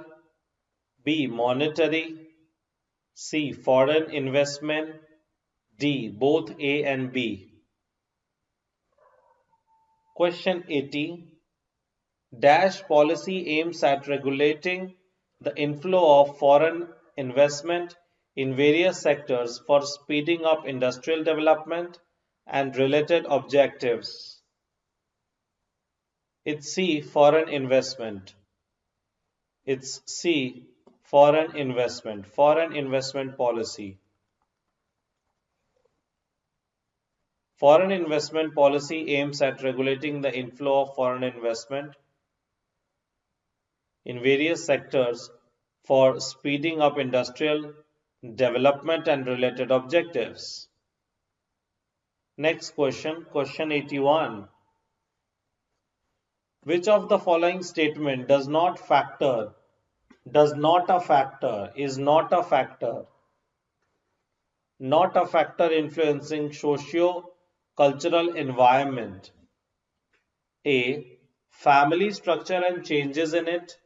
B. Monetary. C. Foreign investment. D. Both A and B. Question 80. Dash policy aims at regulating the inflow of foreign investment in various sectors for speeding up industrial development and related objectives. It's C. Foreign investment. It's C. Foreign investment. Foreign investment policy. Foreign investment policy aims at regulating the inflow of foreign investment in various sectors for speeding up industrial development and related objectives. Next question, question 81. Which of the following statement is not a factor, not a factor influencing socio-cultural environment? A. Family structure and changes in it,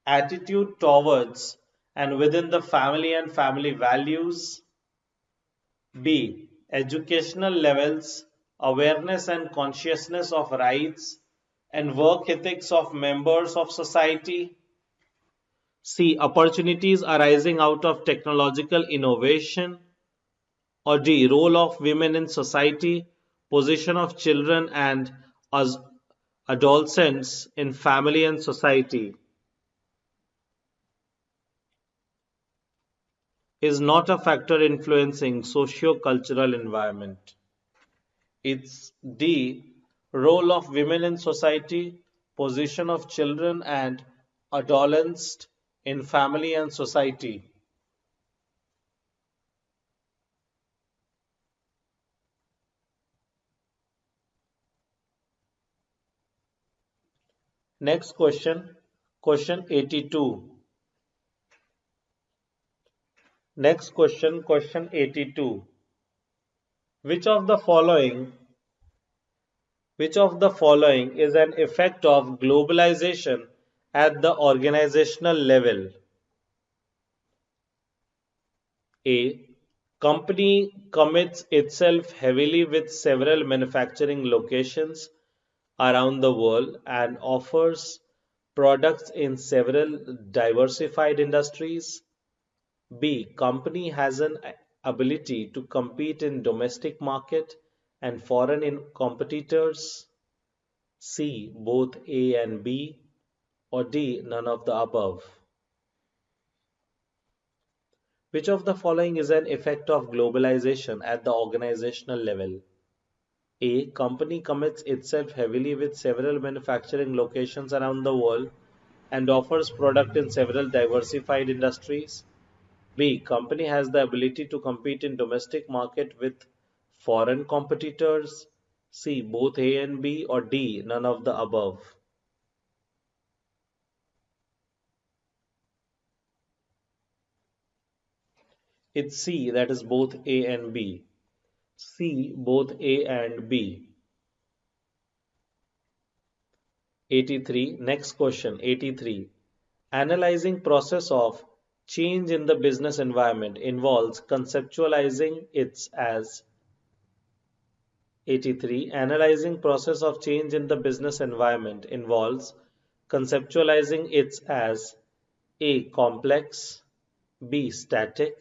attitude towards and within the family and family values. B. Educational levels, awareness and consciousness of rights and work ethics of members of society. C. Opportunities arising out of technological innovation. Or D. Role of women in society, position of children and as adolescents in family and society. Is not a factor influencing socio-cultural environment. It's D. Role of women in society, position of children and adolescents in family and society. Next question, question 82. Next question, question 82. Which of the following which of the following is an effect of globalization at the organizational level? A. Company commits itself heavily with several manufacturing locations around the world and offers products in several diversified industries. B. Company has an ability to compete in domestic market and foreign competitors. C. Both A and B. Or D. None of the above. Which of the following is an effect of globalization at the organizational level? A. Company commits itself heavily with several manufacturing locations around the world and offers product in several diversified industries. B. Company has the ability to compete in domestic market with foreign competitors. C. Both A and B. Or D. None of the above. It's C. That is both A and B. C. Both A and B. 83. Next question. 83. Analyzing process of change in the business environment involves conceptualizing its as 83. Analyzing process of change in the business environment involves conceptualizing its as A. Complex, B. Static,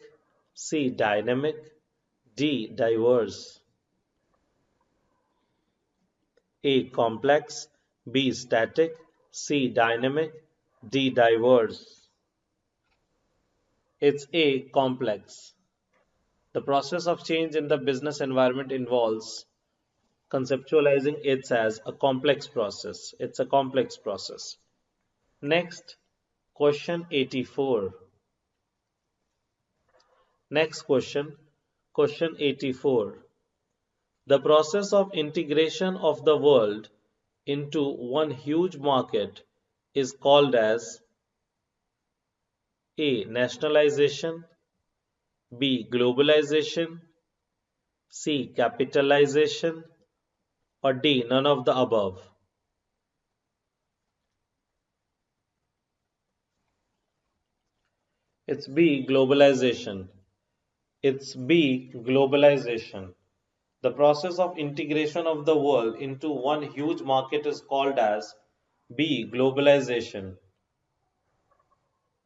C. Dynamic, D. Diverse. A. Complex, B. Static, C. Dynamic, D. Diverse. It's A. Complex. The process of change in the business environment involves conceptualizing it as a complex process. It's a complex process. Next, question 84. Next question, question 84. The process of integration of the world into one huge market is called as A. Nationalization, B. Globalization, C. Capitalization, or D. None of the above. It's B. Globalization. It's B. Globalization. The process of integration of the world into one huge market is called as B. Globalization.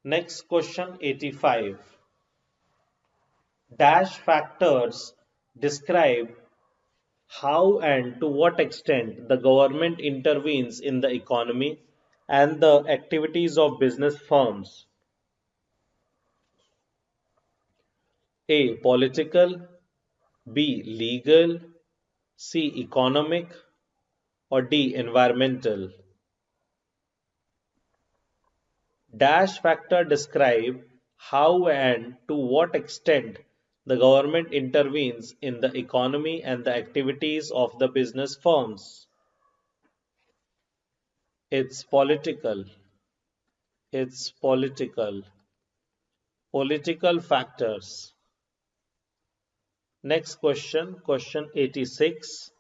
Next question 85. Dash factors describe how and to what extent the government intervenes in the economy and the activities of business firms. A. Political, B. Legal, C. Economic, or D. Environmental. Dash factor describe how and to what extent the government intervenes in the economy and the activities of the business firms. It's political. It's political. Political factors. Next question, question 86.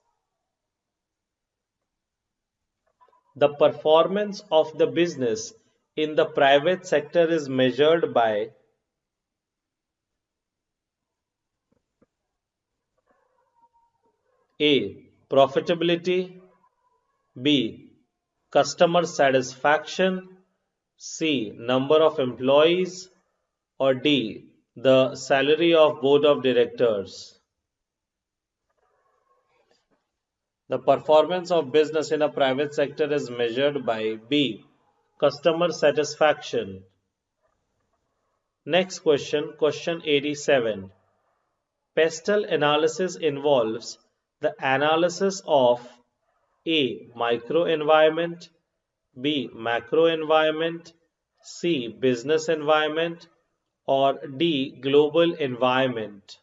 The performance of the business in the private sector is measured by A. Profitability, B. Customer satisfaction, C. Number of employees, or D. The salary of board of directors. The performance of business in a private sector is measured by B. Customer satisfaction. Next question, question 87. Pestle analysis involves the analysis of A. Microenvironment, B. Macroenvironment, C. Business environment, or D. Global environment.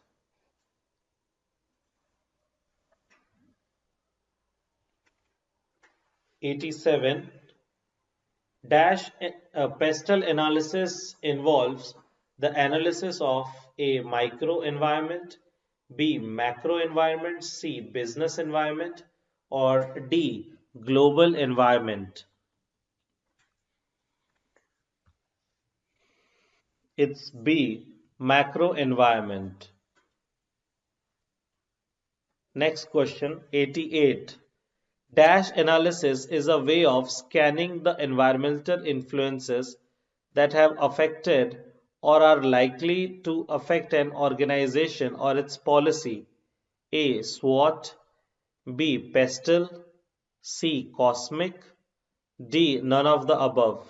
Dash pestle analysis involves The analysis of A. Micro environment, B. Macro environment, C. Business environment, or D. Global environment. It's B. Macro environment. Next question, 88. Dash analysis is a way of scanning the environmental influences that have affected or are likely to affect an organization or its policy. A. SWOT, B. PESTLE, C. COSMIC, D. None of the above.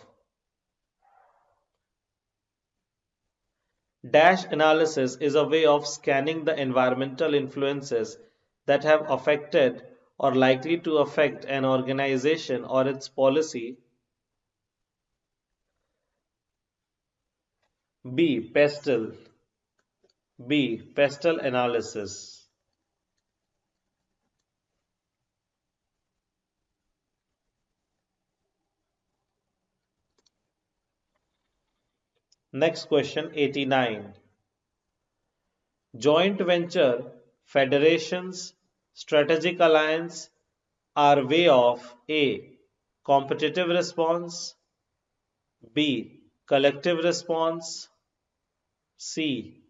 Dash analysis is a way of scanning the environmental influences that have affected or likely to affect an organization or its policy. B. PESTLE. B. PESTLE analysis. Next question, 89. Joint venture, federations, strategic alliance are way of A. Competitive response, B. Collective response, C.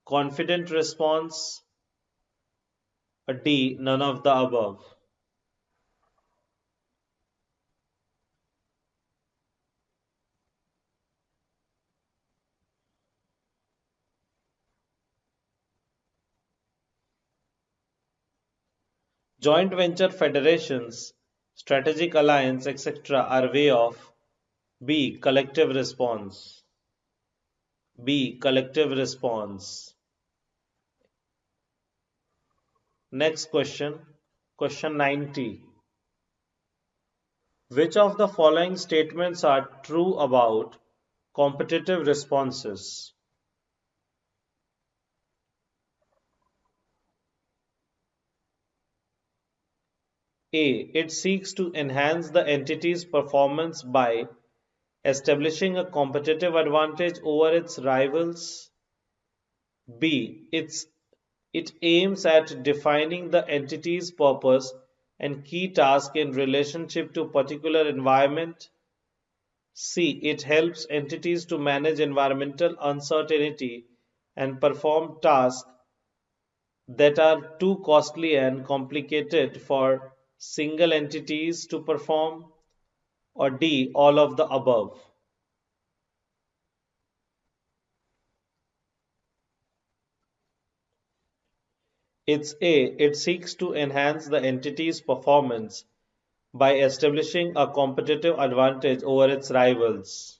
Confident response, or D. None of the above. Joint venture federations, strategic alliance, etc. are way of B. Collective response. B. Collective response. Next question, question 90. Which of the following statements are true about competitive responses? A. It seeks to enhance the entity's performance by establishing a competitive advantage over its rivals. B. It aims at defining the entity's purpose and key task in relationship to particular environment. C. It helps entities to manage environmental uncertainty and perform tasks that are too costly and complicated for single entities to perform. Or D. All of the above. It's A. It seeks to enhance the entity's performance by establishing a competitive advantage over its rivals.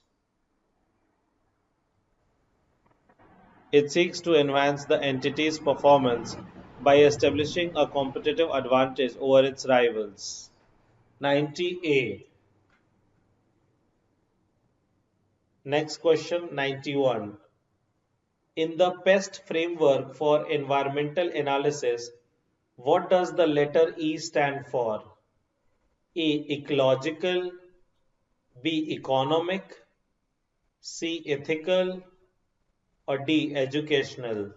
It seeks to enhance the entity's performance by establishing a competitive advantage over its rivals. 90A. Next question, 91. In the PEST framework for environmental analysis, what does the letter E stand for? A. Ecological, B. Economic, C. Ethical, or D. Educational.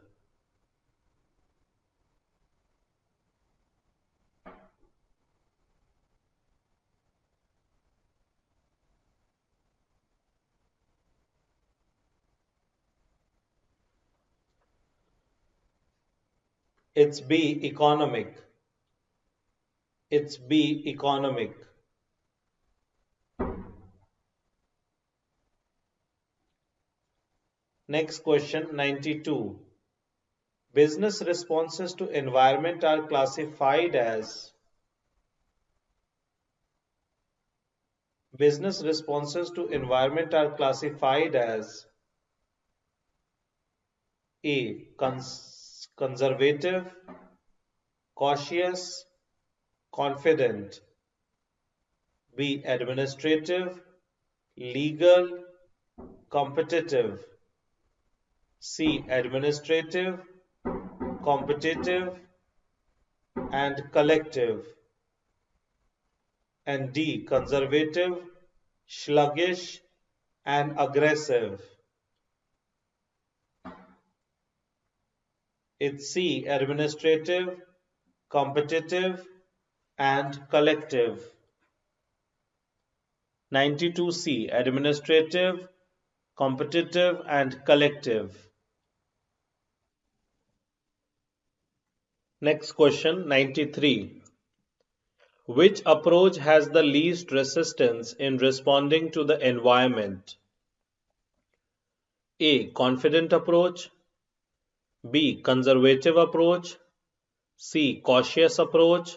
It's B. Economic. It's B. Economic. Next question, 92. Business responses to environment are classified as Business responses to environment are classified as A. Conservative, cautious, confident, B. Administrative, legal, competitive, C. Administrative, competitive, and collective, and D. Conservative, sluggish, and aggressive. It's C. Administrative, competitive, and collective. 92C. Administrative, competitive, and collective. Next question, 93. Which approach has the least resistance in responding to the environment? A. Confident approach. B. Conservative approach. C. Cautious approach.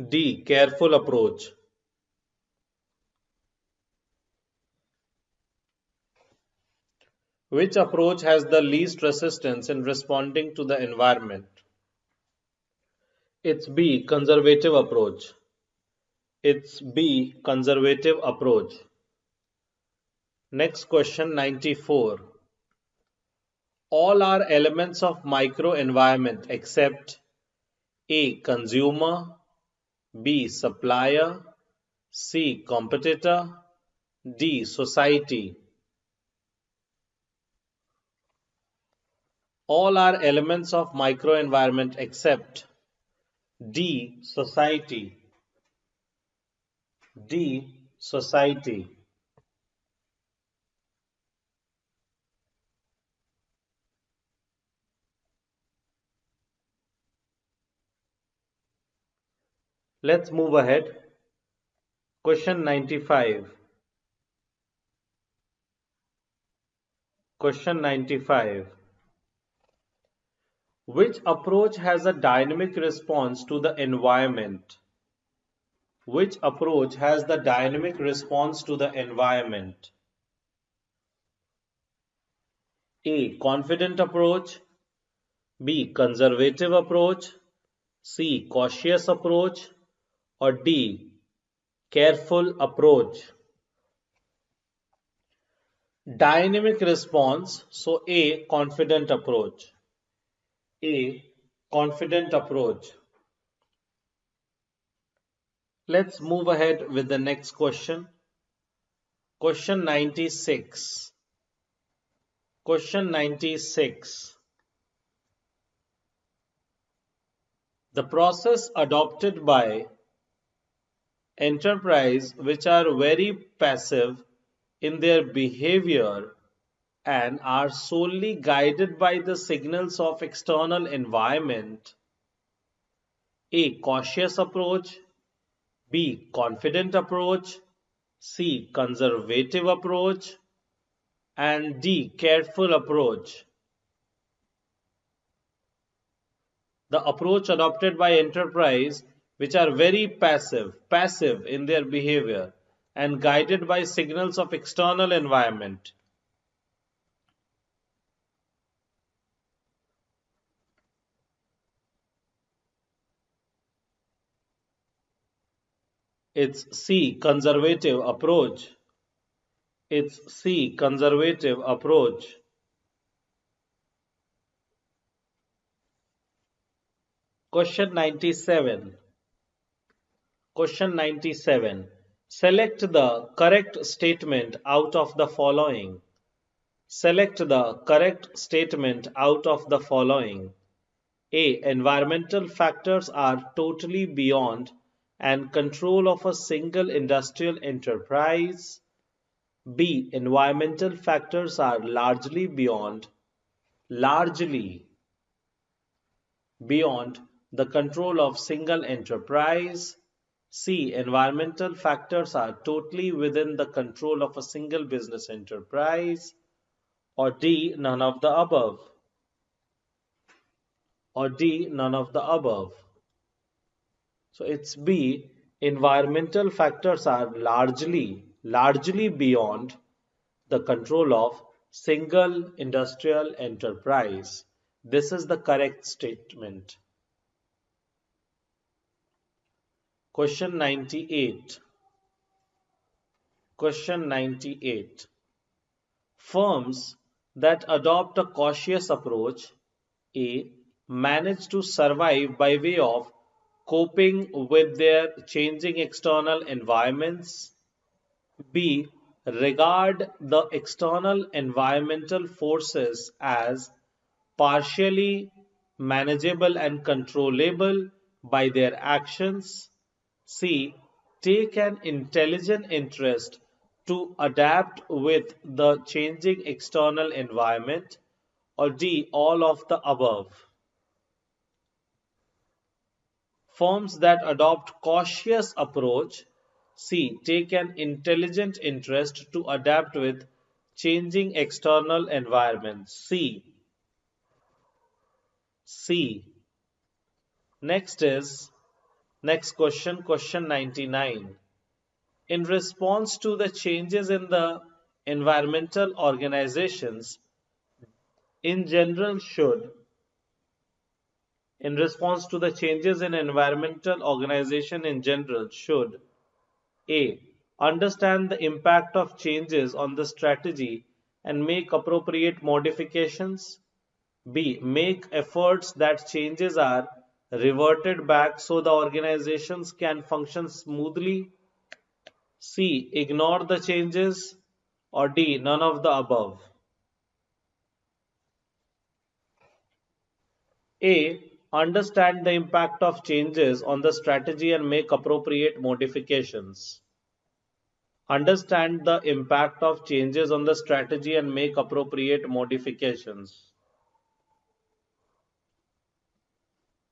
D. Careful approach. Which approach has the least resistance in responding to the environment? It's B. Conservative approach. It's B. Conservative approach. Next question, 94. All are elements of microenvironment except A. Consumer, B. Supplier, C. Competitor, D. Society. All are elements of microenvironment except D. Society. D. Society. Let's move ahead. Question 95. Question 95. Which approach has a dynamic response to the environment? Which approach has the dynamic response to the environment? A. Confident approach. B. Conservative approach. C. Cautious approach. Or D. Careful approach. Dynamic response. So A. Confident approach. A. Confident approach. Let's move ahead with the next question. Question 96. Question 96. The process adopted by enterprise which are very passive in their behavior and are solely guided by the signals of external environment. A. Cautious approach. B. Confident approach. C. Conservative approach. And D. Careful approach. The approach adopted by enterprise which are very passive in their behavior and guided by signals of external environment. It's C. Conservative approach. It's C. Conservative approach. Question 97. Question 97. Select the correct statement out of the following. Select the correct statement out of the following. A. Environmental factors are totally beyond and control of a single industrial enterprise. B. Environmental factors are largely beyond the control of single enterprise. C. Environmental factors are totally within the control of a single business enterprise. Or D. None of the above. Or D. None of the above. So it's B. Environmental factors are largely beyond the control of single industrial enterprise. This is the correct statement. Question 98. Question 98. Firms that adopt a cautious approach, A. manage to survive by way of coping with their changing external environments. B. regard the external environmental forces as partially manageable and controllable by their actions. C. Take an intelligent interest to adapt with the changing external environment. Or D. All of the above. Firms that adopt cautious approach. C. Take an intelligent interest to adapt with changing external environments. C. Next question, question 99. In response to the changes in the environmental organizations in general should in response to the changes in environmental organization in general should A. Understand the impact of changes on the strategy and make appropriate modifications. B. Make efforts that changes are reverted back so the organizations can function smoothly. C. Ignore the changes. Or D. None of the above. A. Understand the impact of changes on the strategy and make appropriate modifications. Understand the impact of changes on the strategy and make appropriate modifications.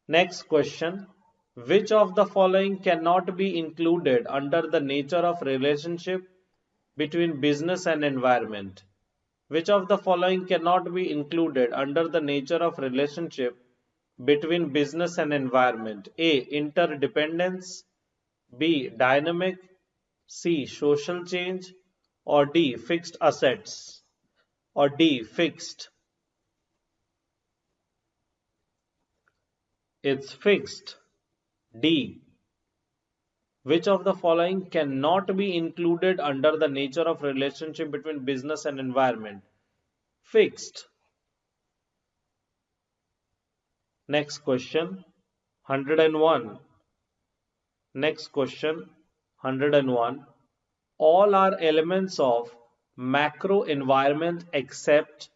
Next question. Which of the following cannot be included under the nature of relationship between business and environment? Which of the following cannot be included under the nature of relationship between business and environment? A. Interdependence. B. Dynamic. C. Social change. Or D. Fixed assets. Or D. Fixed. It's fixed. D. Which of the following cannot be included under the nature of relationship between business and environment? Fixed. Next question, 101. Next question, 101. All are elements of macro environment except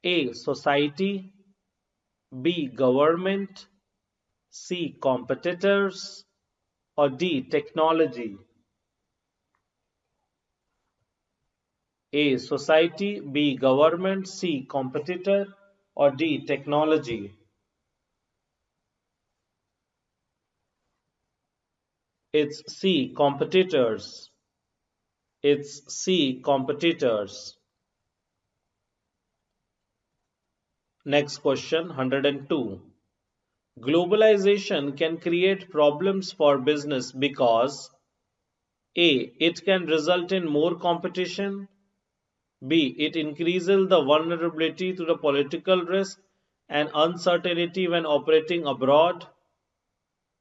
A. Society. B. Government. C. Competitors. Or D. Technology. A. Society. B. Government. C. Competitor. Or D. Technology. It's C. Competitors. It's C. Competitors. Next question, 102. Globalization can create problems for business because A. It can result in more competition. B. It increases the vulnerability to the political risk and uncertainty when operating abroad.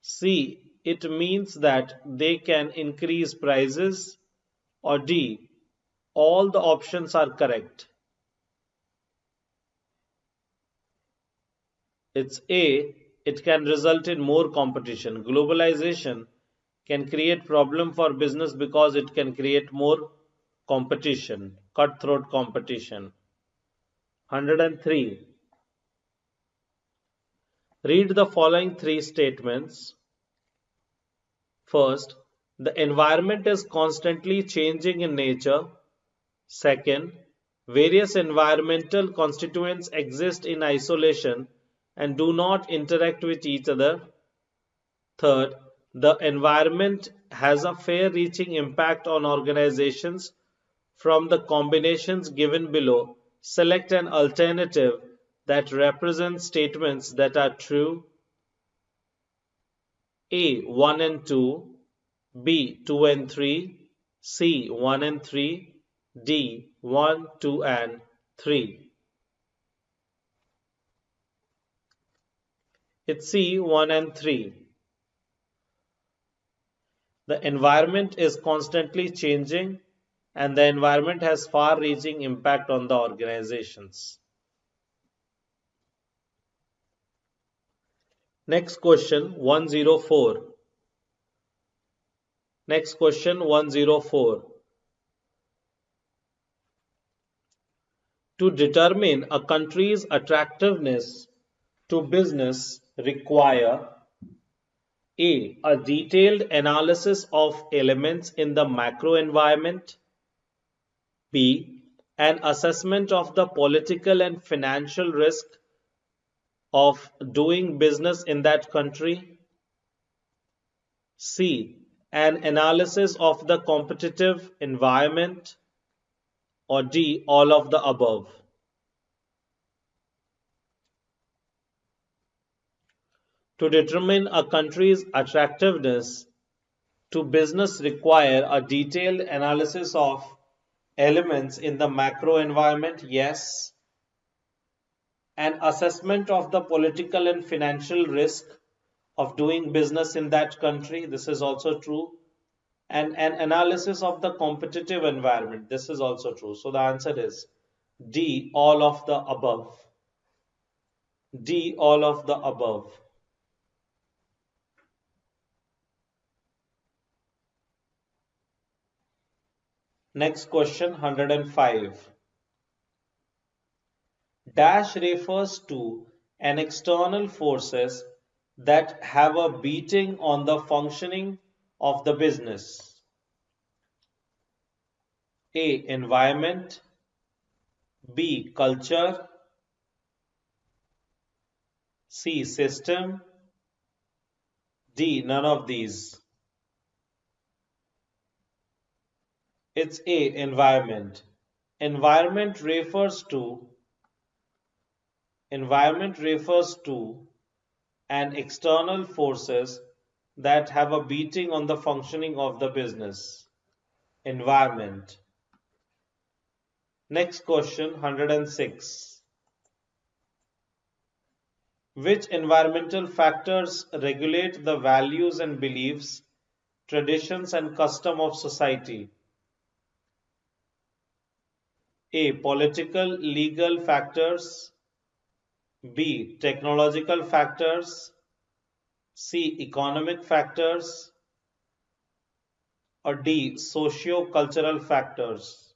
C. It means that they can increase prices. Or D. All the options are correct. It's A. It can result in more competition. Globalization can create problem for business because it can create more competition, cutthroat competition. 103. Read the following three statements. First, the environment is constantly changing in nature. Second, various environmental constituents exist in isolation and do not interact with each other. Third, the environment has a far-reaching impact on organizations. From the combinations given below, select an alternative that represents statements that are true. A. 1 and 2. B. 2 and 3. C. 1 and 3. D. 1, 2 and 3. It's C. 1 and 3. The environment is constantly changing and the environment has far-reaching impact on the organizations. Next question, 104. Next question, 104. To determine a country's attractiveness to business require a detailed analysis of elements in the macro environment, B. An assessment of the political and financial risk of doing business in that country, C. An analysis of the competitive environment, or D. All of the above. To determine a country's attractiveness to business require a detailed analysis of elements in the macro environment, yes. An assessment of the political and financial risk of doing business in that country, this is also true. And an analysis of the competitive environment, this is also true. So the answer is D, all of the above. D, all of the above. Next question, 105. Dash refers to an external forces that have a beating on the functioning of the business. A. Environment, B. Culture, C. System, D. None of these. It's A. Environment. Environment refers to an external forces that have a beating on the functioning of the business. Environment. Next question, 106. Which environmental factors regulate the values and beliefs, traditions and custom of society? A. Political, legal factors, B. Technological factors, C. Economic factors, or D. Socio-cultural factors.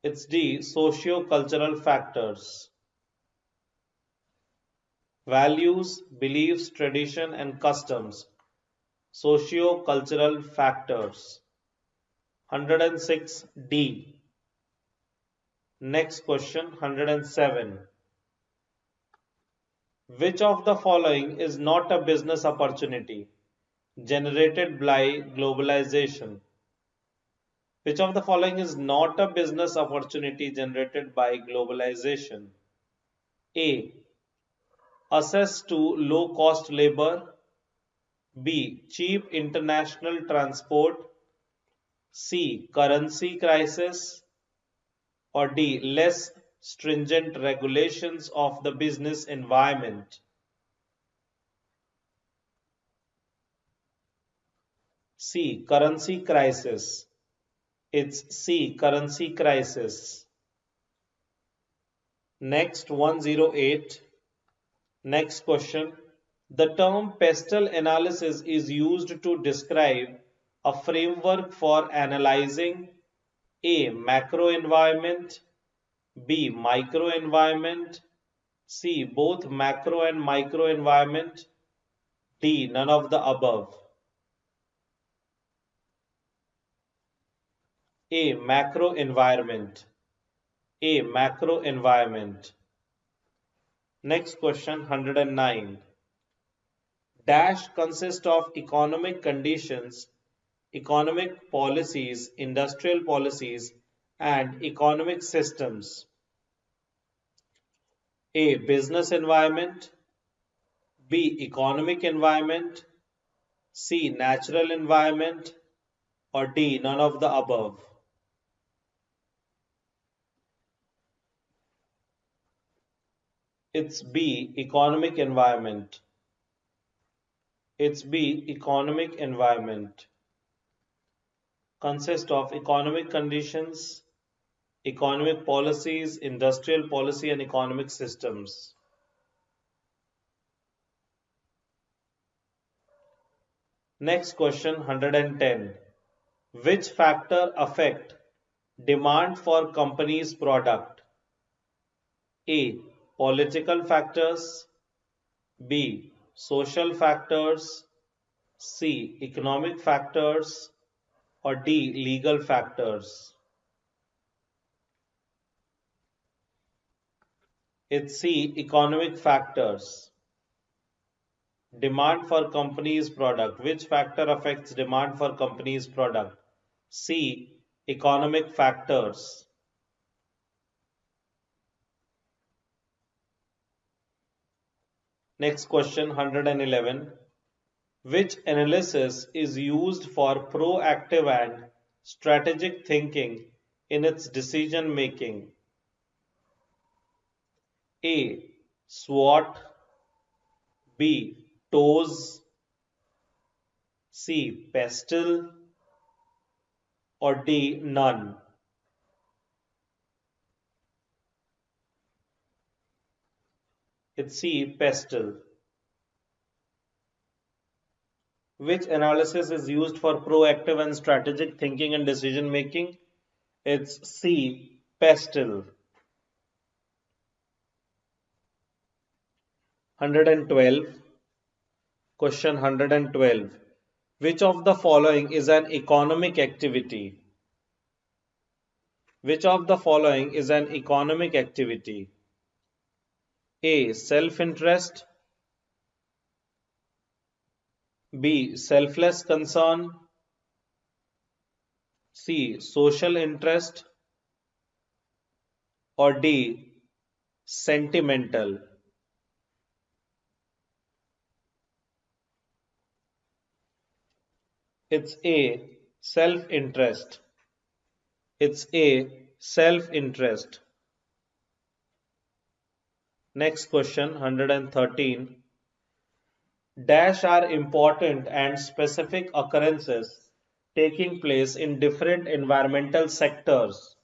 It's D. Socio-cultural factors. Values, beliefs, tradition and customs. Socio-cultural factors. 106 D. Next question, 107. Which of the following is not a business opportunity generated by globalization? Which of the following is not a business opportunity generated by globalization? A. Access to low-cost labor, B. Cheap international transport, C. Currency crisis, or D. Less stringent regulations of the business environment. C. Currency crisis. It's C. Currency crisis. Next, 108. Next question. The term pestle analysis is used to describe a framework for analyzing A. Macro environment, B. Micro environment, C. Both macro and micro environment, D. None of the above. A. Macro environment. A. Macro environment. Next question, 109. Dash consists of economic conditions, economic policies, industrial policies, and economic systems. A. Business environment, B. Economic environment, C. Natural environment, or D. None of the above. It's B. Economic environment. It's B. Economic environment. Consists of economic conditions, economic policies, industrial policy, and economic systems. Next question, 110. Which factor affect demand for company's product? A. Political factors. B. Social factors. C. Economic factors. Or D. Legal factors. It's C. Economic factors. Demand for company's product. Which factor affects demand for company's product? C. Economic factors. Next question 111. Which analysis is used for proactive and strategic thinking in its decision making? A. SWOT. B. TOES. C. PESTLE. Or D. None. It's C. PESTLE. Which analysis is used for proactive and strategic thinking and decision making? It's C. PESTLE. 112. Question 112. Which of the following is an economic activity? Which of the following is an economic activity? A. Self-interest. B. Selfless concern. C. Social interest. Or D. Sentimental. It's A. Self-interest. It's A. Self-interest. Next question 113. Dash are important and specific occurrences taking place in different environmental sectors.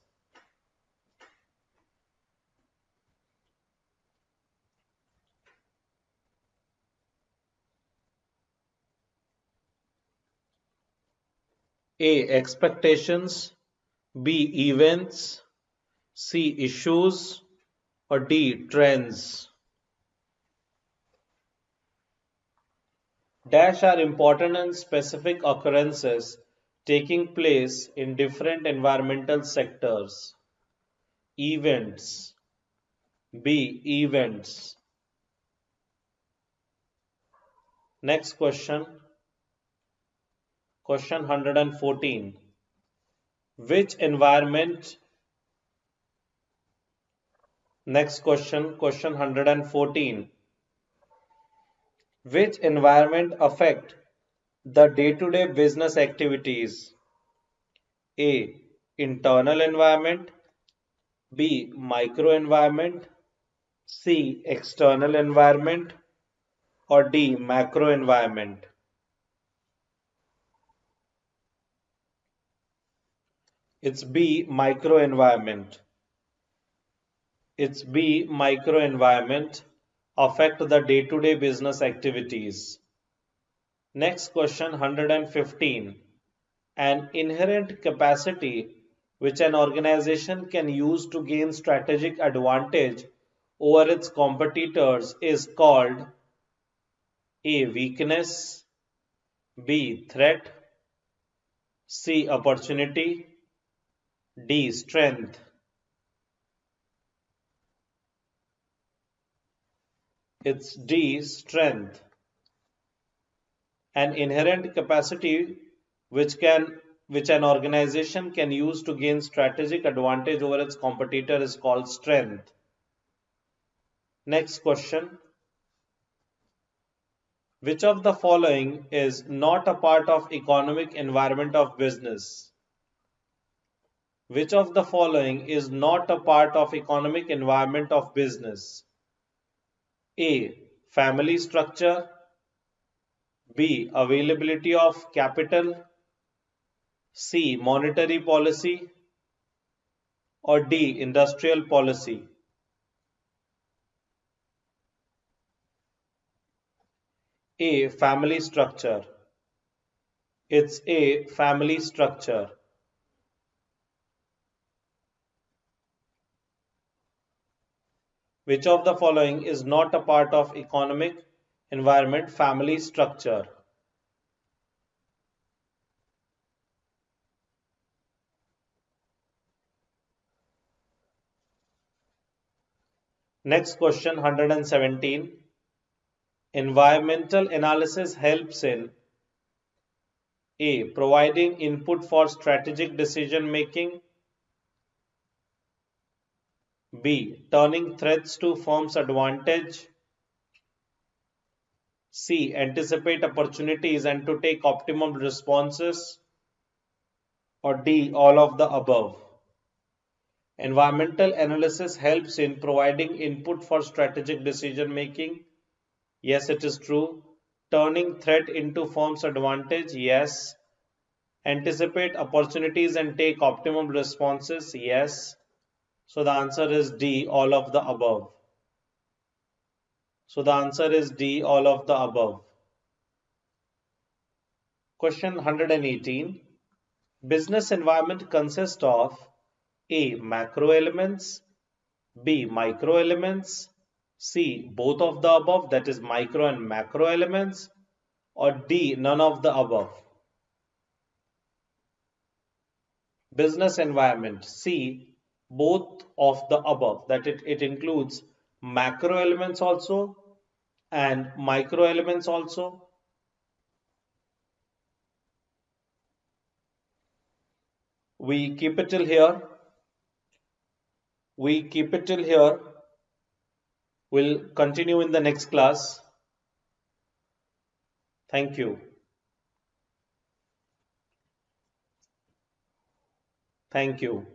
A. Expectations. B. Events. C. Issues. Or D. Trends. Dash are important and specific occurrences taking place in different environmental sectors. Events. B. Events. Next question. Question 114. Which environment? Next question. Question 114. Which environment affect the day-to-day business activities? A. Internal environment. B. Microenvironment. C. External environment. Or D. Macro environment. It's B. Microenvironment. It's B. Microenvironment affect the day-to-day business activities. Next question 115. An inherent capacity which an organization can use to gain strategic advantage over its competitors is called A. Weakness. B. Threat. C. Opportunity. D. Strength. It's D. Strength. An inherent capacity which an organization can use to gain strategic advantage over its competitor is called strength. Next question. Which of the following is not a part of economic environment of business? Which of the following is not a part of economic environment of business? A. Family structure. B. Availability of capital. C. Monetary policy. Or D. Industrial policy. A. Family structure. It's A. Family structure. Which of the following is not a part of economic environment family structure? Next question 117. Environmental analysis helps in A. Providing input for strategic decision making. B. Turning threats to firm's advantage. C. Anticipate opportunities and to take optimum responses. Or D. All of the above. Environmental analysis helps in providing input for strategic decision making. Yes, it is true. Turning threat into firm's advantage. Yes. Anticipate opportunities and take optimum responses. Yes. So the answer is D. All of the above. So the answer is D. All of the above. Question 118. Business environment consists of A. Macro elements, B. Micro elements, C. Both of the above, that is micro and macro elements, or D. None of the above. Business environment, C. Both of the above, that it includes macro elements also and micro elements also. We keep it till here. We keep it till here. We'll continue in the next class. Thank you. Thank you.